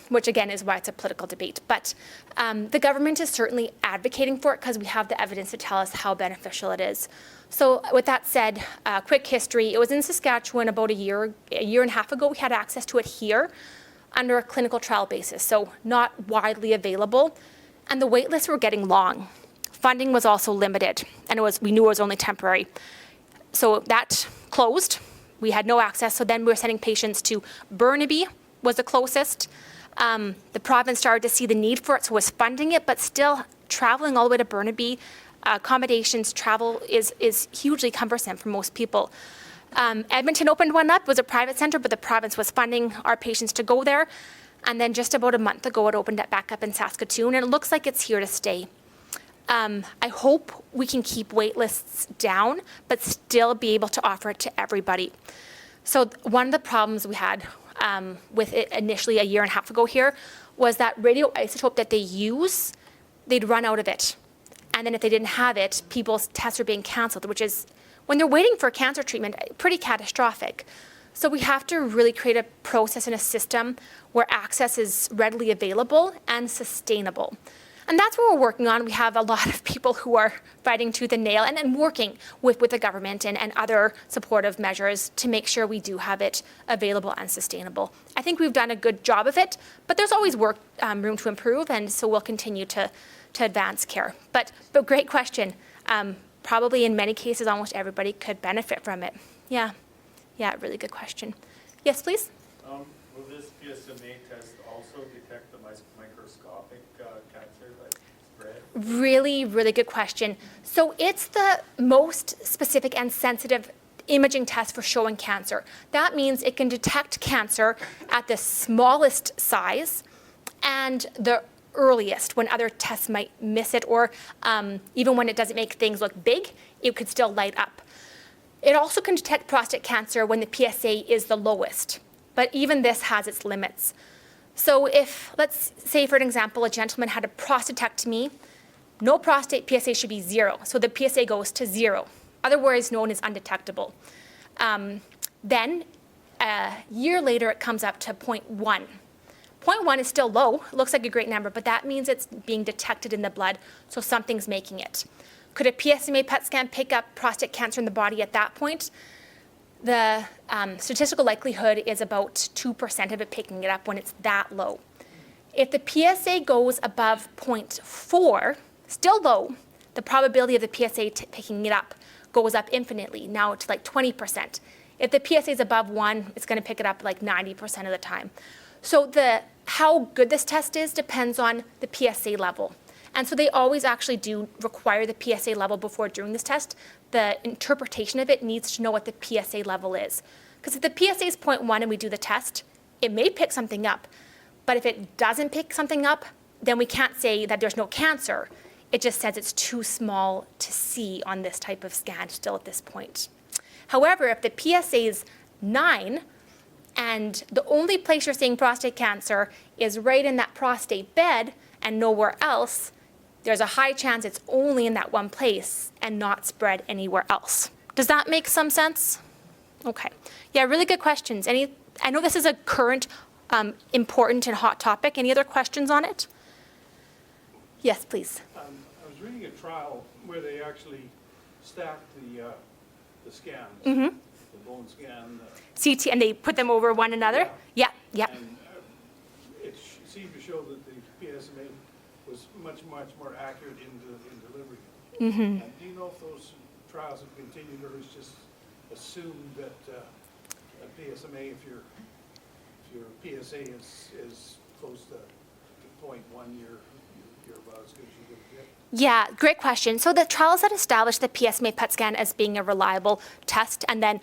which again is why it's a political debate. But the government is certainly advocating for it because we have the evidence to tell us how beneficial it is. So with that said, quick history, it was in Saskatchewan about a year and a half ago. We had access to it here under a clinical trial basis, so not widely available. And the wait lists were getting long. Funding was also limited, and we knew it was only temporary. So that closed. We had no access, so then we were sending patients to Burnaby, was the closest. The province started to see the need for it, so was funding it, but still traveling all the way to Burnaby, accommodations, travel is hugely cumbersome for most people. Edmonton opened one up, it was a private center, but the province was funding our patients to go there. And then just about a month ago, it opened it back up in Saskatoon, and it looks like it's here to stay. I hope we can keep wait lists down, but still be able to offer it to everybody. So one of the problems we had with it initially a year and a half ago here was that radioisotope that they use, they'd run out of it. And then if they didn't have it, people's tests are being canceled, which is, when they're waiting for cancer treatment, pretty catastrophic. So we have to really create a process and a system where access is readily available and sustainable. And that's what we're working on. We have a lot of people who are fighting tooth and nail and working with the government and other supportive measures to make sure we do have it available and sustainable. I think we've done a good job of it, but there's always room to improve, and so we'll continue to advance care. But great question. Probably in many cases, almost everybody could benefit from it. Yeah, really good question. Yes, please?
Will this PSMA test also detect the microscopic cancer that spread?
Really, really good question. So it's the most specific and sensitive imaging test for showing cancer. That means it can detect cancer at the smallest size and the earliest, when other tests might miss it, or even when it doesn't make things look big, it could still light up. It also can detect prostate cancer when the PSA is the lowest, but even this has its limits. So if, let's say for an example, a gentleman had a prostatectomy, no prostate, PSA should be 0, so the PSA goes to 0, otherwise known as undetectable. Then a year later it comes up to 0.1. 0.1 is still low, it looks like a great number, but that means it's being detected in the blood, so something's making it. Could a PSMA PET scan pick up prostate cancer in the body at that point? The statistical likelihood is about 2% of it picking it up when it's that low. If the PSA goes above 0.4, still low, the probability of the PSA picking it up goes up infinitely, now to like 20%. If the PSA is above 1, it's going to pick it up like 90% of the time. So how good this test is depends on the PSA level. And so they always actually do require the PSA level before doing this test. The interpretation of it needs to know what the PSA level is. Because if the PSA is 0.1 and we do the test, it may pick something up. But if it doesn't pick something up, then we can't say that there's no cancer. It just says it's too small to see on this type of scan still at this point. However, if the PSA is 9, and the only place you're seeing prostate cancer is right in that prostate bed and nowhere else, there's a high chance it's only in that one place and not spread anywhere else. Does that make some sense? Okay. Yeah, really good questions. I know this is a current, important and hot topic. Any other questions on it? Yes, please.
I was reading a trial where they actually stacked the scans, the bone scan.
CT, and they put them over one another? Yeah, yeah.
And it seemed to show that the PSMA was much more accurate in delivery. And do you know if those trials have continued, or is just assumed that a PSMA, if your PSA is close to 0.1, you're about as good as you could get?
Yeah, great question. So the trials that established the PSMA PET scan as being a reliable test and then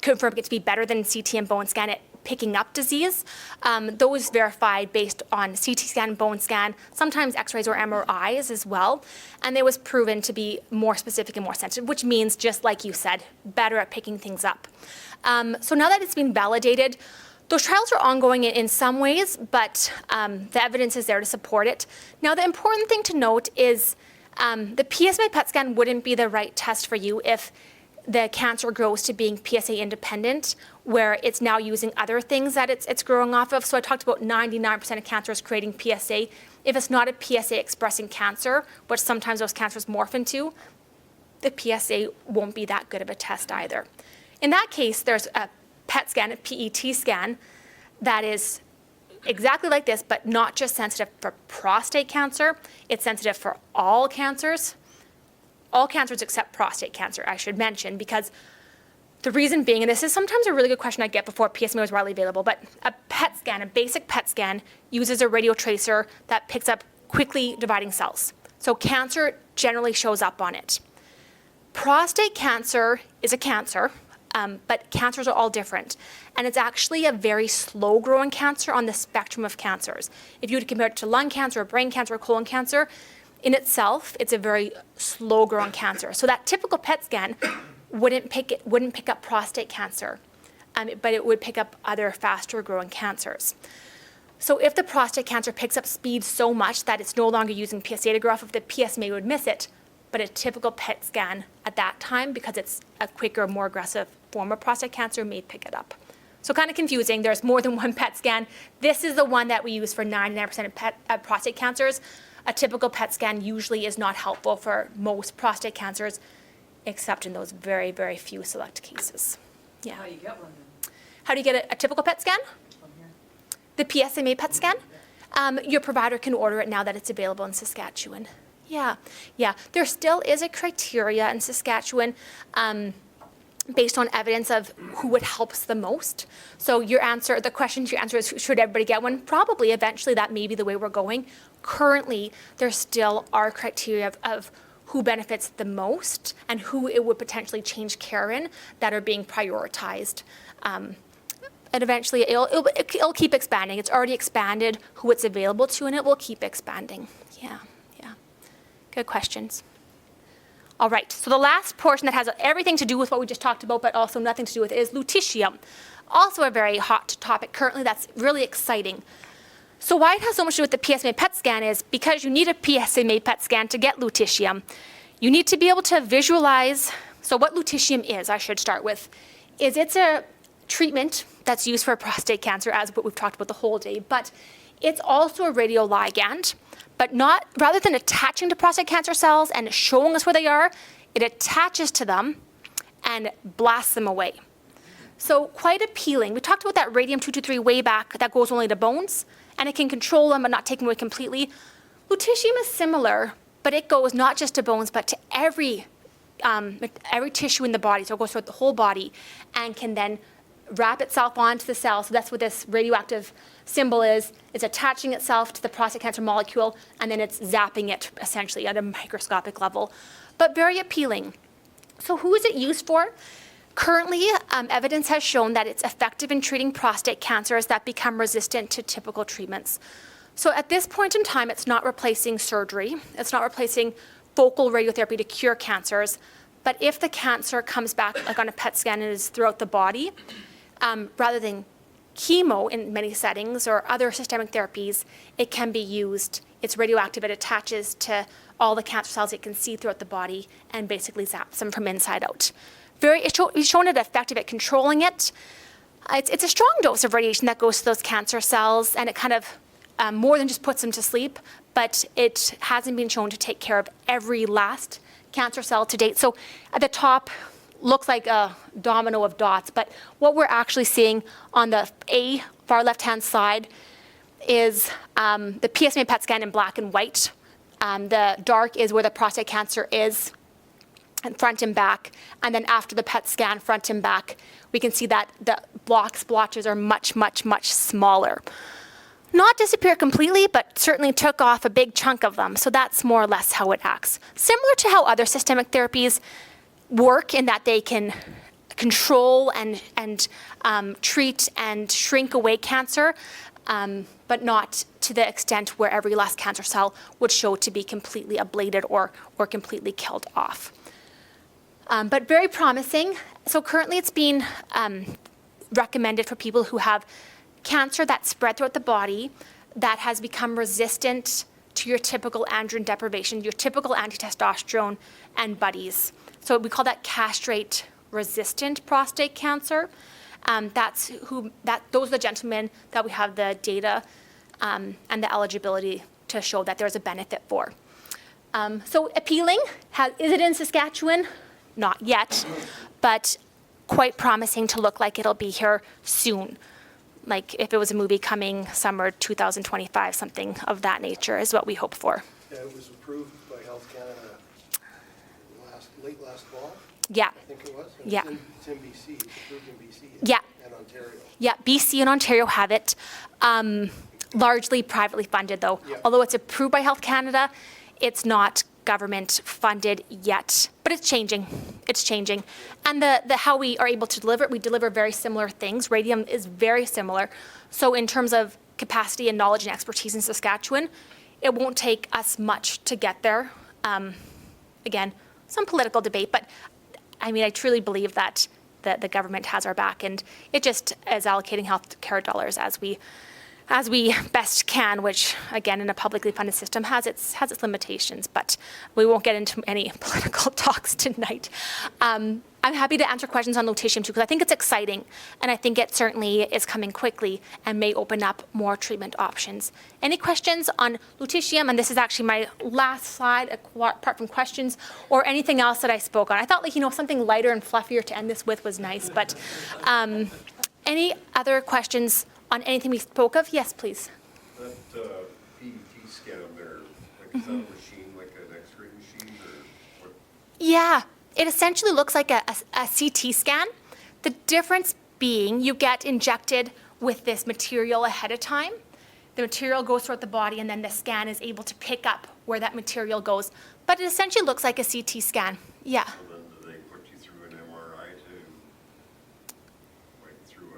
confirmed it to be better than CT and bone scan at picking up disease, those verified based on CT scan, bone scan, sometimes x-rays or MRIs as well. And it was proven to be more specific and more sensitive, which means, just like you said, better at picking things up. So now that it's been validated, those trials are ongoing in some ways, but the evidence is there to support it. Now, the important thing to note is the PSMA PET scan wouldn't be the right test for you if the cancer grows to being PSA independent, where it's now using other things that it's growing off of. So I talked about 99% of cancer is creating PSA. If it's not a PSA expressing cancer, which sometimes those cancers morph into, the PSA won't be that good of a test either. In that case, there's a PET scan, a PET scan, that is exactly like this, but not just sensitive for prostate cancer. It's sensitive for all cancers except prostate cancer, I should mention, because the reason being, and this is sometimes a really good question I get before PSMA was widely available, but a PET scan, a basic PET scan, uses a radio tracer that picks up quickly dividing cells. So cancer generally shows up on it. Prostate cancer is a cancer, but cancers are all different. And it's actually a very slow-growing cancer on the spectrum of cancers. If you would compare it to lung cancer, or brain cancer, or colon cancer, in itself, it's a very slow-growing cancer. So that typical PET scan wouldn't pick up prostate cancer, but it would pick up other faster-growing cancers. So if the prostate cancer picks up speed so much that it's no longer using PSA to grow off of, the PSMA would miss it, but a typical PET scan at that time, because it's a quicker, more aggressive form of prostate cancer, may pick it up. So kind of confusing. There's more than one PET scan. This is the one that we use for 99% of prostate cancers. A typical PET scan usually is not helpful for most prostate cancers, except in those very, very few select cases. Yeah.
How do you get one then?
How do you get a typical PET scan?
From here?
The PSMA PET scan? Your provider can order it now that it's available in Saskatchewan. Yeah. There still is a criteria in Saskatchewan based on evidence of who it helps the most. So the question to your answer is, should everybody get one? Probably. Eventually, that may be the way we're going. Currently, there still are criteria of who benefits the most and who it would potentially change care in that are being prioritized. And eventually, it'll keep expanding. It's already expanded who it's available to, and it will keep expanding. Yeah. Good questions. All right, so the last portion that has everything to do with what we just talked about, but also nothing to do with it, is lutetium. Also a very hot topic currently that's really exciting. So why it has so much to do with the PSMA PET scan is because you need a PSMA PET scan to get lutetium. You need to be able to visualize, so what lutetium is, I should start with, is it's a treatment that's used for prostate cancer, as what we've talked about the whole day, but it's also a radioligand. But rather than attaching to prostate cancer cells and showing us where they are, it attaches to them and blasts them away. So quite appealing. We talked about that radium-223 way back that goes only to bones, and it can control them but not take them away completely. Lutetium is similar, but it goes not just to bones, but to every every tissue in the body, so it goes throughout the whole body, and can then wrap itself onto the cell. So that's what this radioactive symbol is. It's attaching itself to the prostate cancer molecule, and then it's zapping it essentially at a microscopic level. But very appealing. So who is it used for? Currently, evidence has shown that it's effective in treating prostate cancers that become resistant to typical treatments. So at this point in time, it's not replacing surgery. It's not replacing focal radiotherapy to cure cancers. But if the cancer comes back, like on a PET scan, and is throughout the body, rather than chemo in many settings or other systemic therapies, it can be used. It's radioactive. It attaches to all the cancer cells it can see throughout the body and basically zaps them from inside out. It's shown it effective at controlling it. It's a strong dose of radiation that goes to those cancer cells, and it kind of more than just puts them to sleep, but it hasn't been shown to take care of every last cancer cell to date. So at the top looks like a domino of dots, but what we're actually seeing on the far left-hand side is the PSMA PET scan in black and white. The dark is where the prostate cancer is, and front and back. And then after the PET scan, front and back, we can see that the splotches are much, much, much smaller. Not disappear completely, but certainly took off a big chunk of them. So that's more or less how it acts. Similar to how other systemic therapies work in that they can control and treat and shrink away cancer, but not to the extent where every last cancer cell would show to be completely ablated or completely killed off. But very promising. So currently it's being recommended for people who have cancer that's spread throughout the body that has become resistant to your typical androgen deprivation, your typical anti-testosterone and buddies. So we call that castrate-resistant prostate cancer. Those are the gentlemen that we have the data and the eligibility to show that there's a benefit for. So appealing. Is it in Saskatchewan? Not yet, but quite promising to look like it'll be here soon. Like if it was a movie coming summer 2025, something of that nature is what we hope for.
Yeah, it was approved by Health Canada late last fall,
Yeah.
I think it was. And
Yeah.
It's in BC, it's approved in BC
Yeah.
and Ontario.
Yeah, BC and Ontario have it. Largely privately funded though.
Yeah.
Although it's approved by Health Canada, it's not government funded yet, but it's changing. It's changing. And the how we are able to deliver it, we deliver very similar things. Radium is very similar. So in terms of capacity and knowledge and expertise in Saskatchewan, it won't take us much to get there. Again, some political debate, but I mean, I truly believe that the government has our back, and it just is allocating healthcare dollars as we best can, which again in a publicly funded system has its limitations, but we won't get into any political talks tonight. I'm happy to answer questions on lutetium too, because I think it's exciting, and I think it certainly is coming quickly and may open up more treatment options. Any questions on lutetium? And this is actually my last slide, apart from questions or anything else that I spoke on. I thought something lighter and fluffier to end this with was nice, but any other questions on anything we spoke of? Yes, please.
That PET scan there, like, is that a machine, like an X-ray machine, or what?
Yeah, it essentially looks like a CT scan. The difference being you get injected with this material ahead of time. The material goes throughout the body, and then the scan is able to pick up where that material goes. But it essentially looks like a CT scan. Yeah.
And then do they put you through an MRI through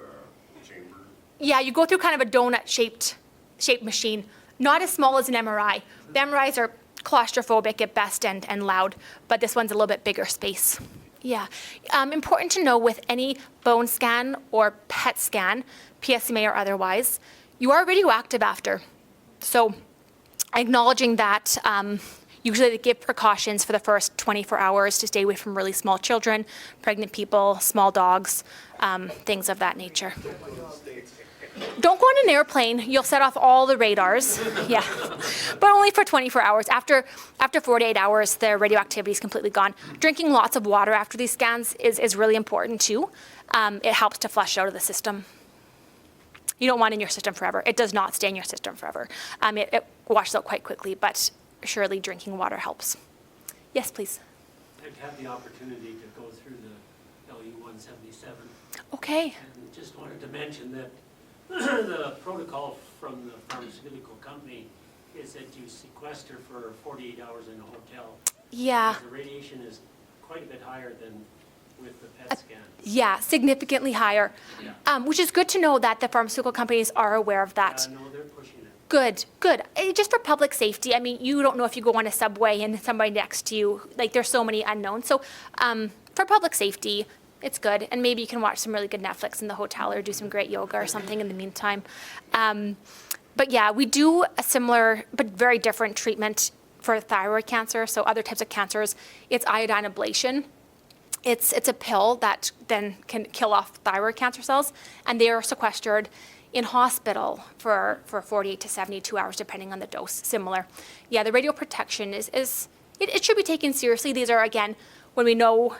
a chamber?
Yeah, you go through kind of a donut-shaped machine, not as small as an MRI. The MRIs are claustrophobic at best and loud, but this one's a little bit bigger space. Yeah. Important to know with any bone scan or PET scan, PSMA or otherwise, you are radioactive after. So acknowledging that, usually they give precautions for the first 24 hours to stay away from really small children, pregnant people, small dogs, things of that nature. Don't go on an airplane. You'll set off all the radars. Yeah, but only for 24 hours. After 48 hours, the radioactivity is completely gone. Drinking lots of water after these scans is really important too. It helps to flush out of the system. You don't want it in your system forever. It does not stay in your system forever. It washes out quite quickly, but surely drinking water helps. Yes, please.
I've had the opportunity to go through the LU 177,
Okay.
and just wanted to mention that the protocol from the pharmaceutical company is that you sequester for 48 hours in a hotel.
Yeah.
The radiation is quite a bit higher than with the PET scan.
Yeah, significantly higher,
Yeah.
which is good to know that the pharmaceutical companies are aware of that.
No, they're pushing it.
Good, good. Just for public safety, I mean, you don't know if you go on a subway and somebody next to you, like there's so many unknowns. So for public safety, it's good. And maybe you can watch some really good Netflix in the hotel or do some great yoga or something in the meantime. But yeah, we do a similar but very different treatment for thyroid cancer. So other types of cancers, it's iodine ablation. It's a pill that then can kill off thyroid cancer cells, and they are sequestered in hospital for 48 to 72 hours, depending on the dose, similar. Yeah, the radioprotection it should be taken seriously. These are, again, when we know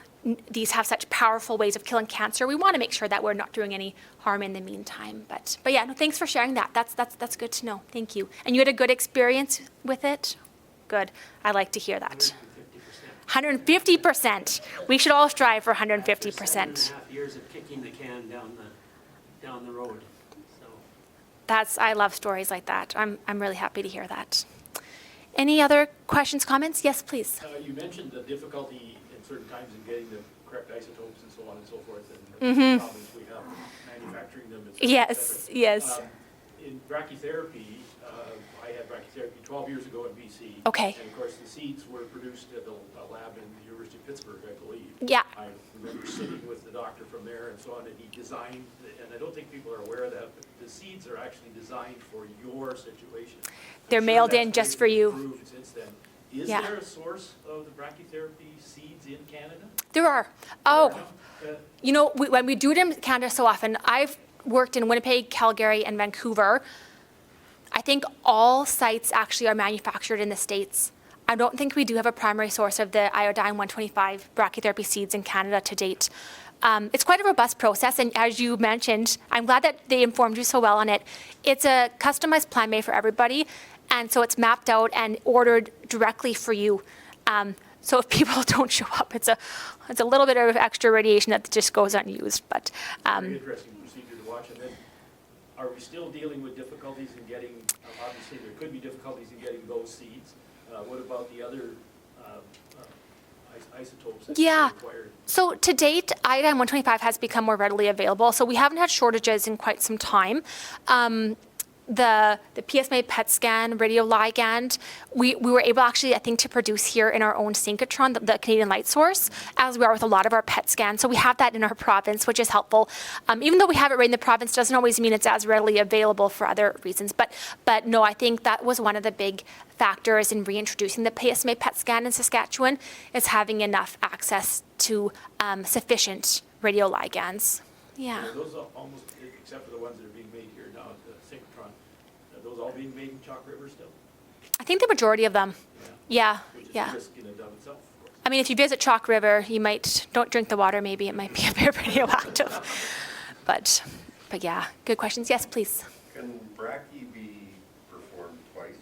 these have such powerful ways of killing cancer, we want to make sure that we're not doing any harm in the meantime. But yeah, no, thanks for sharing that. That's good to know. Thank you. And you had a good experience with it? Good. I like to hear that. 150%. We should all strive for 150%.
After 7.5 years of kicking the can down the road. So.
I love stories like that. I'm really happy to hear that. Any other questions, comments? Yes, please.
You mentioned the difficulty in certain times in getting the correct isotopes and so on and so forth, and the problems we have manufacturing them. Et cetera,
Yes,
et cetera.
yes.
In brachytherapy, I had brachytherapy 12 years ago in BC.
Okay.
And of course, the seeds were produced at a lab in the University of Pittsburgh, I believe.
Yeah.
I remember sitting with the doctor from there and so on, and he designed, and I don't think people are aware of that, but the seeds are actually designed for your situation.
They're
I'm
mailed
that's
in just
greatly
for you.
improved since then. Is
Yeah.
there a source of the brachytherapy seeds in Canada?
There are. Oh,
Uh,
you know, when we do it in Canada so often, I've worked in Winnipeg, Calgary, and Vancouver. I think all sites actually are manufactured in the States. I don't think we do have a primary source of the iodine 125 brachytherapy seeds in Canada to date. It's quite a robust process, and as you mentioned, I'm glad that they informed you so well on it. It's a customized plan made for everybody, and so it's mapped out and ordered directly for you. So if people don't show up, it's a little bit of extra radiation that just goes unused. But
Very interesting procedure to watch. And then, are we still dealing with difficulties in getting, obviously there could be difficulties in getting those seeds. What about the other isotopes that
Yeah.
are required?
So to date, iodine 125 has become more readily available. So we haven't had shortages in quite some time. The PSMA PET scan, radioligand, we were able actually, I think, to produce here in our own synchrotron, the Canadian light source, as we are with a lot of our PET scans. So we have that in our province, which is helpful. Even though we have it right in the province, doesn't always mean it's as readily available for other reasons. But no, I think that was one of the big factors in reintroducing the PSMA PET scan in Saskatchewan, is having enough access to sufficient radioligands. Yeah.
Are those almost, except for the ones that are being made here now at the synchrotron, are those all being made in Chalk River still?
I think the majority of them. Yeah,
Which is
yeah.
a risk in and of itself, of course.
I mean, if you visit Chalk River, don't drink the water, maybe it might be a bit radioactive. But yeah, good questions. Yes, please.
Can brachy be performed twice?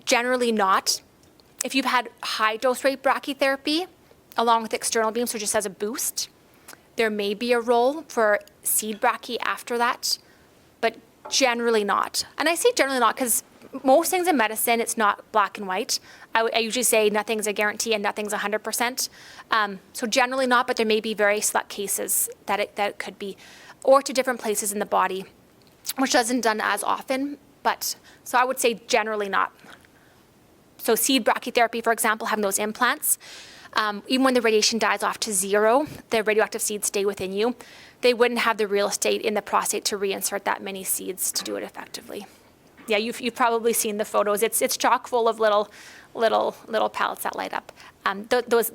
Generally not. If you've had high dose rate brachytherapy, along with external beam, so just as a boost, there may be a role for seed brachy after that, but generally not. And I say generally not because most things in medicine, it's not black and white. I usually say nothing's a guarantee and nothing's 100%. So generally not, but there may be very select cases that it could be, or to different places in the body, which isn't done as often, but so I would say generally not. So seed brachytherapy, for example, having those implants, even when the radiation dies off to zero, the radioactive seeds stay within you. They wouldn't have the real estate in the prostate to reinsert that many seeds to do it effectively. Yeah, you've probably seen the photos. It's chock full of little pellets that light up.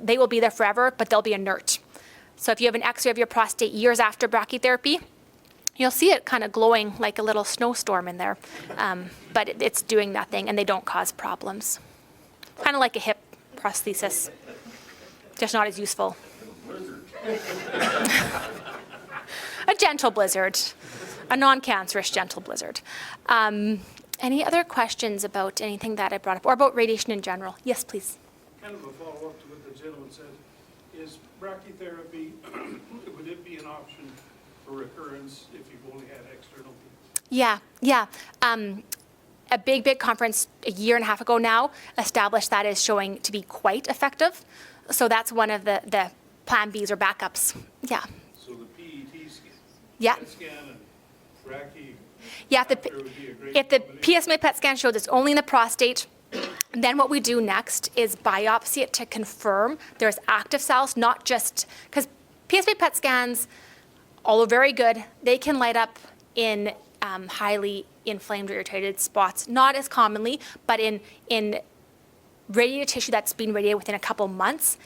They will be there forever, but they'll be inert. So if you have an X-ray of your prostate years after brachytherapy, you'll see it kind of glowing like a little snowstorm in there, but it's doing nothing, and they don't cause problems. Kind of like a hip prosthesis, just not as useful. A gentle blizzard, a non-cancerous gentle blizzard. Any other questions about anything that I brought up or about radiation in general? Yes, please.
Kind of a follow-up to what the gentleman said, is brachytherapy, would it be an option for recurrence if you've only had external?
Yeah. A big conference a year and a half ago now established that is showing to be quite effective. So that's one of the plan Bs or backups. Yeah.
So the PET scan,
Yeah.
PET scan and brachy.
Yeah,
factor would be a great
if the
combination.
PSMA PET scan shows it's only in the prostate, then what we do next is biopsy it to confirm there's active cells, not just, because PSMA PET scans, although very good, they can light up in highly inflamed or irritated spots, not as commonly, but in radiated tissue that's been radiated within a couple months,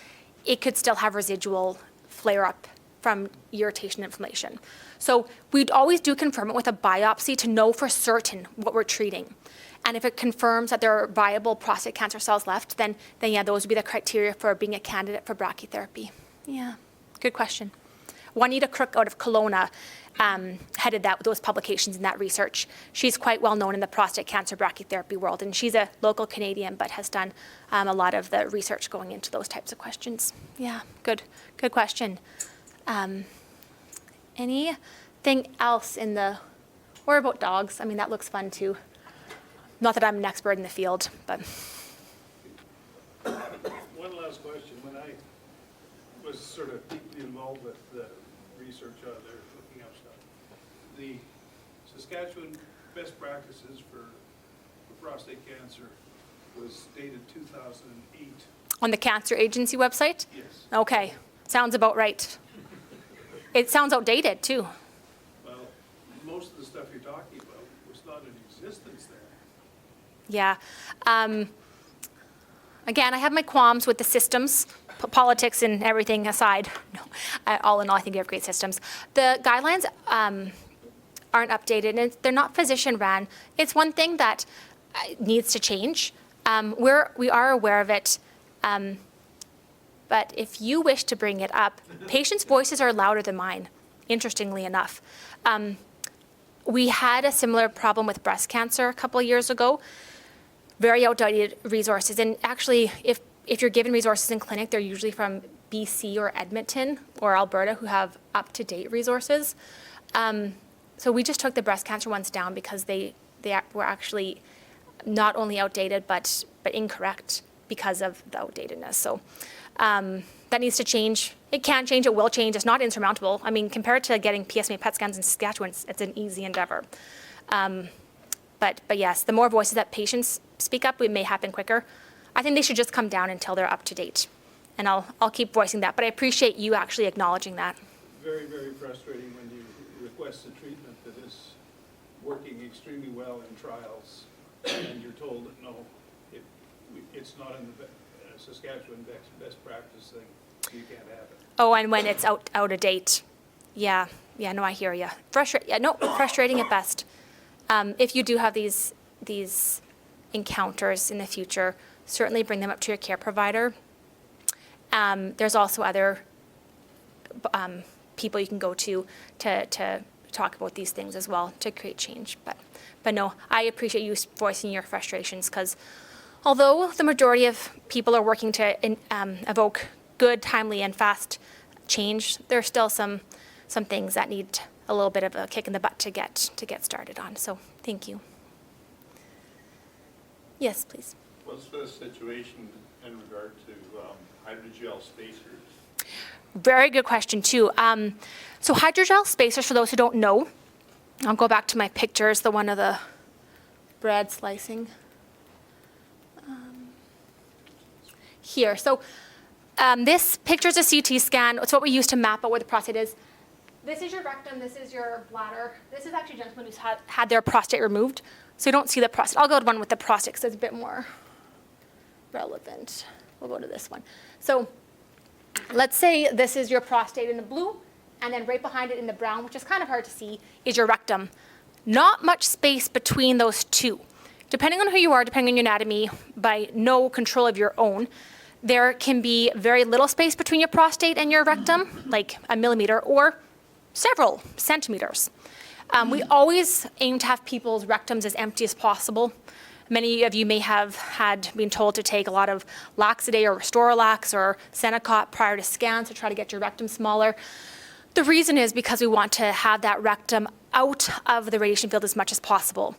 it could still have residual flare-up from irritation and inflammation. So we'd always do confirm it with a biopsy to know for certain what we're treating. And if it confirms that there are viable prostate cancer cells left, then yeah, those would be the criteria for being a candidate for brachytherapy. Yeah, good question. Juanita Crook out of Kelowna headed those publications and that research. She's quite well known in the prostate cancer brachytherapy world, and she's a local Canadian, but has done a lot of the research going into those types of questions. Yeah, good question. Anything else or about dogs? I mean, that looks fun too. Not that I'm an expert in the field, but.
One last question. When I was sort of deeply involved with the research out there, looking up stuff, the Saskatchewan best practices for prostate cancer was dated 2008.
On the Cancer Agency website?
Yes.
Okay, sounds about right. It sounds outdated too.
Well, most of the stuff you're talking about was not in existence there.
Yeah. Again, I have my qualms with the systems, politics and everything aside. No, all in all, I think we have great systems. The guidelines aren't updated, and they're not physician-ran. It's one thing that needs to change. We are aware of it, but if you wish to bring it up, patients' voices are louder than mine, interestingly enough. We had a similar problem with breast cancer a couple of years ago. Very outdated resources, and actually, if you're given resources in clinic, they're usually from BC or Edmonton or Alberta, who have up-to-date resources. So we just took the breast cancer ones down because they were actually not only outdated but incorrect because of the outdatedness. So that needs to change. It can change. It will change. It's not insurmountable. I mean, compared to getting PSMA PET scans in Saskatchewan, it's an easy endeavor. But yes, the more voices that patients speak up, it may happen quicker. I think they should just come down until they're up to date. And I'll keep voicing that, but I appreciate you actually acknowledging that.
Very, very frustrating when you request a treatment that is working extremely well in trials, and you're told that no, it's not in the Saskatchewan best practice thing, you can't have it.
Oh, and when it's out of date. Yeah, no, I hear you. Frustrating at best. If you do have these encounters in the future, certainly bring them up to your care provider. There's also other people you can go to talk about these things as well to create change. But no, I appreciate you voicing your frustrations, because although the majority of people are working to evoke good, timely, and fast change, there are still some things that need a little bit of a kick in the butt to get started on. So thank you. Yes, please.
What's the situation in regard to hydrogel spacers?
Very good question too. So hydrogel spacers, for those who don't know, I'll go back to my pictures, the one of the bread slicing. Here, so this picture is a CT scan. It's what we use to map out where the prostate is. This is your rectum, this is your bladder. This is actually a gentleman who's had their prostate removed. So you don't see the prostate. I'll go to one with the prostate because it's a bit more relevant. We'll go to this one. So let's say this is your prostate in the blue, and then right behind it in the brown, which is kind of hard to see, is your rectum. Not much space between those two. Depending on who you are, depending on your anatomy, by no control of your own, there can be very little space between your prostate and your rectum, like a millimeter, or several centimeters. We always aim to have people's rectums as empty as possible. Many of you may have been told to take a lot of Laxaday or Restoralax or Senecot prior to scans to try to get your rectum smaller. The reason is because we want to have that rectum out of the radiation field as much as possible.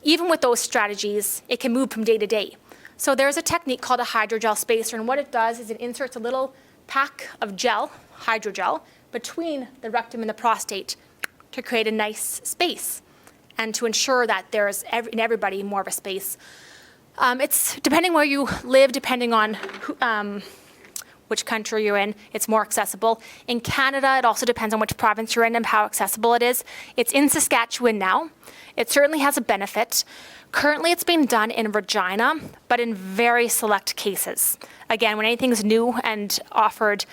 Even with those strategies, it can move from day to day. So there's a technique called a hydrogel spacer, and what it does is it inserts a little pack of gel, hydrogel, between the rectum and the prostate to create a nice space and to ensure that there's in everybody more of a space. It's depending where you live, depending on which country you're in, it's more accessible. In Canada, it also depends on which province you're in and how accessible it is. It's in Saskatchewan now. It certainly has a benefit. Currently, it's being done in Regina, but in very select cases. Again, when anything's new and offered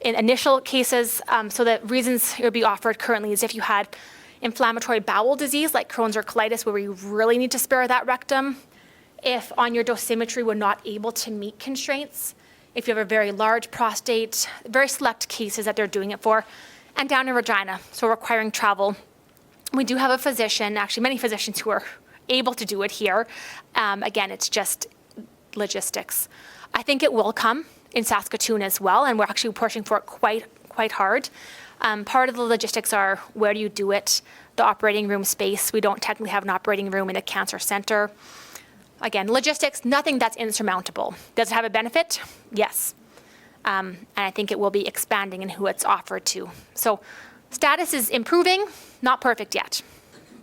in initial cases, so the reasons it would be offered currently is if you had inflammatory bowel disease like Crohn's or colitis, where you really need to spare that rectum, if on your dosimetry we're not able to meet constraints, if you have a very large prostate, very select cases that they're doing it for, and down in Regina, so requiring travel. We do have a physician, actually many physicians who are able to do it here. Again, it's just logistics. I think it will come in Saskatoon as well, and we're actually pushing for it quite hard. Part of the logistics are where do you do it, the operating room space. We don't technically have an operating room in a cancer center. Again, logistics, nothing that's insurmountable. Does it have a benefit? Yes. And I think it will be expanding in who it's offered to. So status is improving, not perfect yet,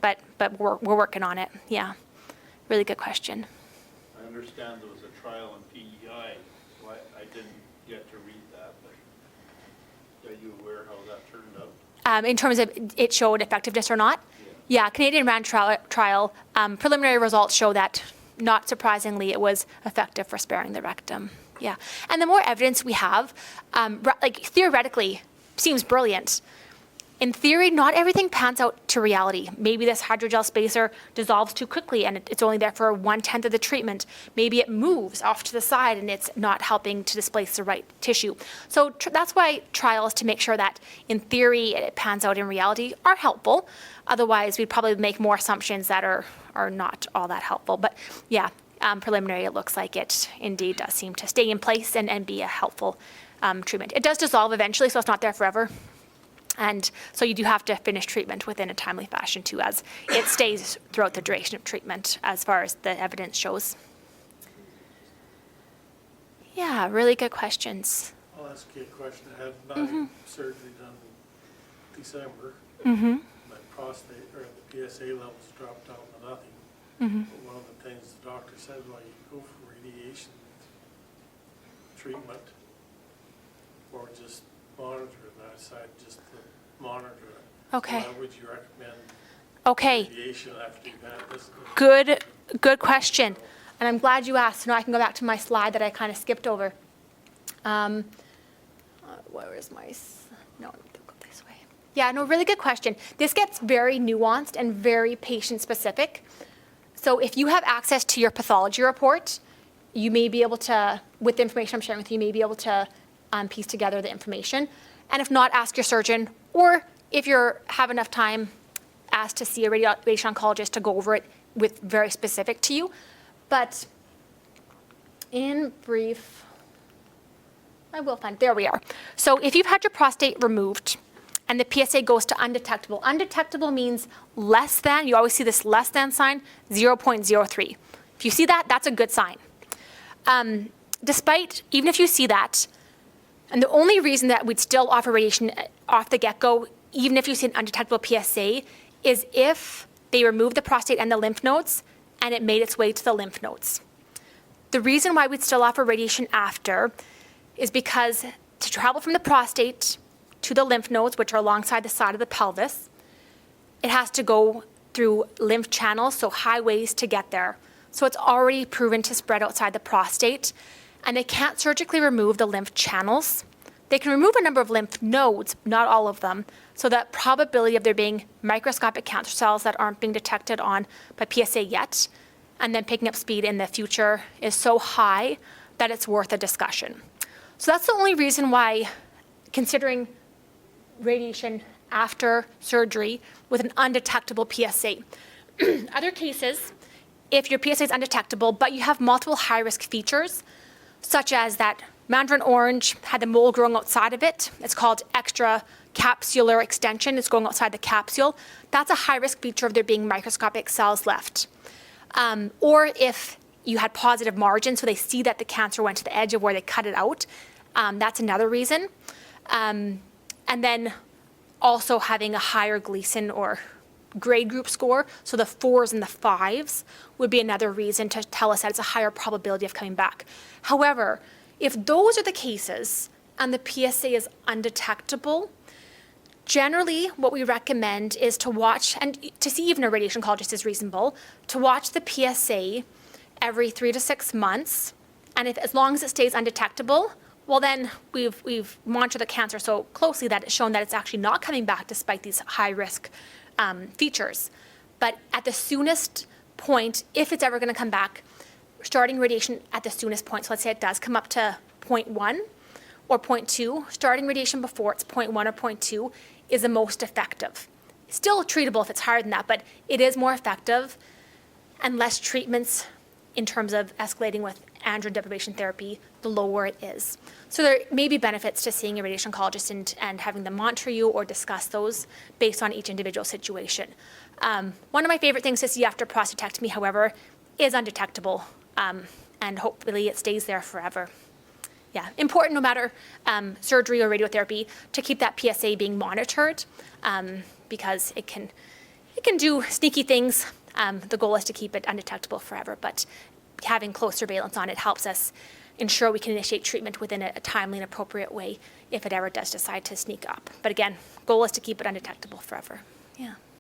but we're working on it. Yeah, really good question.
I understand there was a trial in PEI. Well, I didn't get to read that, but are you aware how that turned out?
In terms of it showed effectiveness or not? Yeah, Canadian RAND trial, preliminary results show that, not surprisingly, it was effective for sparing the rectum. Yeah, and the more evidence we have, like theoretically, seems brilliant. In theory, not everything pans out to reality. Maybe this hydrogel spacer dissolves too quickly and it's only there for 1/10 of the treatment. Maybe it moves off to the side and it's not helping to displace the right tissue. So that's why trials, to make sure that in theory it pans out in reality, are helpful. Otherwise, we'd probably make more assumptions that are not all that helpful. But yeah, preliminary, it looks like it indeed does seem to stay in place and be a helpful treatment. It does dissolve eventually, so it's not there forever. And so you do have to finish treatment within a timely fashion too, as it stays throughout the duration of treatment as far as the evidence shows. Yeah, really good questions.
I'll ask you a question. I had my surgery done in December.
Mm-hmm.
My prostate, or the PSA levels dropped down to nothing.
Mm-hmm.
But one of the things the doctor said, well, you go for radiation treatment or just monitor it. And I decided just to monitor it.
Okay.
Why would you recommend
Okay.
radiation after you've had this?
Good question. And I'm glad you asked. So now I can go back to my slide that I kind of skipped over. Where is my, no, let me go this way. Yeah, no, really good question. This gets very nuanced and very patient specific. So if you have access to your pathology report, you may be able to, with the information I'm sharing with you, you may be able to piece together the information. And if not, ask your surgeon, or if you have enough time, ask to see a radiation oncologist to go over it with very specific to you. But in brief, I will find, there we are. So if you've had your prostate removed and the PSA goes to undetectable, undetectable means less than, you always see this less than sign, 0.03. If you see that, that's a good sign. Even if you see that, and the only reason that we'd still offer radiation off the get-go, even if you see an undetectable PSA, is if they removed the prostate and the lymph nodes and it made its way to the lymph nodes. The reason why we'd still offer radiation after is because to travel from the prostate to the lymph nodes, which are alongside the side of the pelvis, it has to go through lymph channels, so highways to get there. So it's already proven to spread outside the prostate, and they can't surgically remove the lymph channels. They can remove a number of lymph nodes, not all of them, so that probability of there being microscopic cancer cells that aren't being detected on by PSA yet, and then picking up speed in the future is so high that it's worth a discussion. So that's the only reason why considering radiation after surgery with an undetectable PSA. Other cases, if your PSA is undetectable, but you have multiple high-risk features, such as that mandarin orange had the mole growing outside of it. It's called extra capsular extension. It's growing outside the capsule. That's a high-risk feature of there being microscopic cells left. Or if you had positive margins, so they see that the cancer went to the edge of where they cut it out, that's another reason. And then also having a higher Gleason or grade group score, so the 4s and the 5s would be another reason to tell us that it's a higher probability of coming back. However, if those are the cases and the PSA is undetectable, generally what we recommend is to watch, and to see even a radiation oncologist is reasonable, to watch the PSA every 3 to 6 months, and if as long as it stays undetectable, well then we've monitored the cancer so closely that it's shown that it's actually not coming back despite these high risk features. But at the soonest point, if it's ever going to come back, starting radiation at the soonest point, so let's say it does come up to 0.1 or 0.2, starting radiation before it's 0.1 or 0.2 is the most effective. Still treatable if it's higher than that, but it is more effective and less treatments in terms of escalating with androgen deprivation therapy, the lower it is. So there may be benefits to seeing a radiation oncologist and having them monitor you or discuss those based on each individual situation. One of my favorite things to see after prostatectomy, however, is undetectable, and hopefully it stays there forever. Yeah, important no matter surgery or radiotherapy to keep that PSA being monitored because it can do sneaky things. The goal is to keep it undetectable forever, but having close surveillance on it helps us ensure we can initiate treatment within a timely and appropriate way if it ever does decide to sneak up. But again, goal is to keep it undetectable forever. Yeah.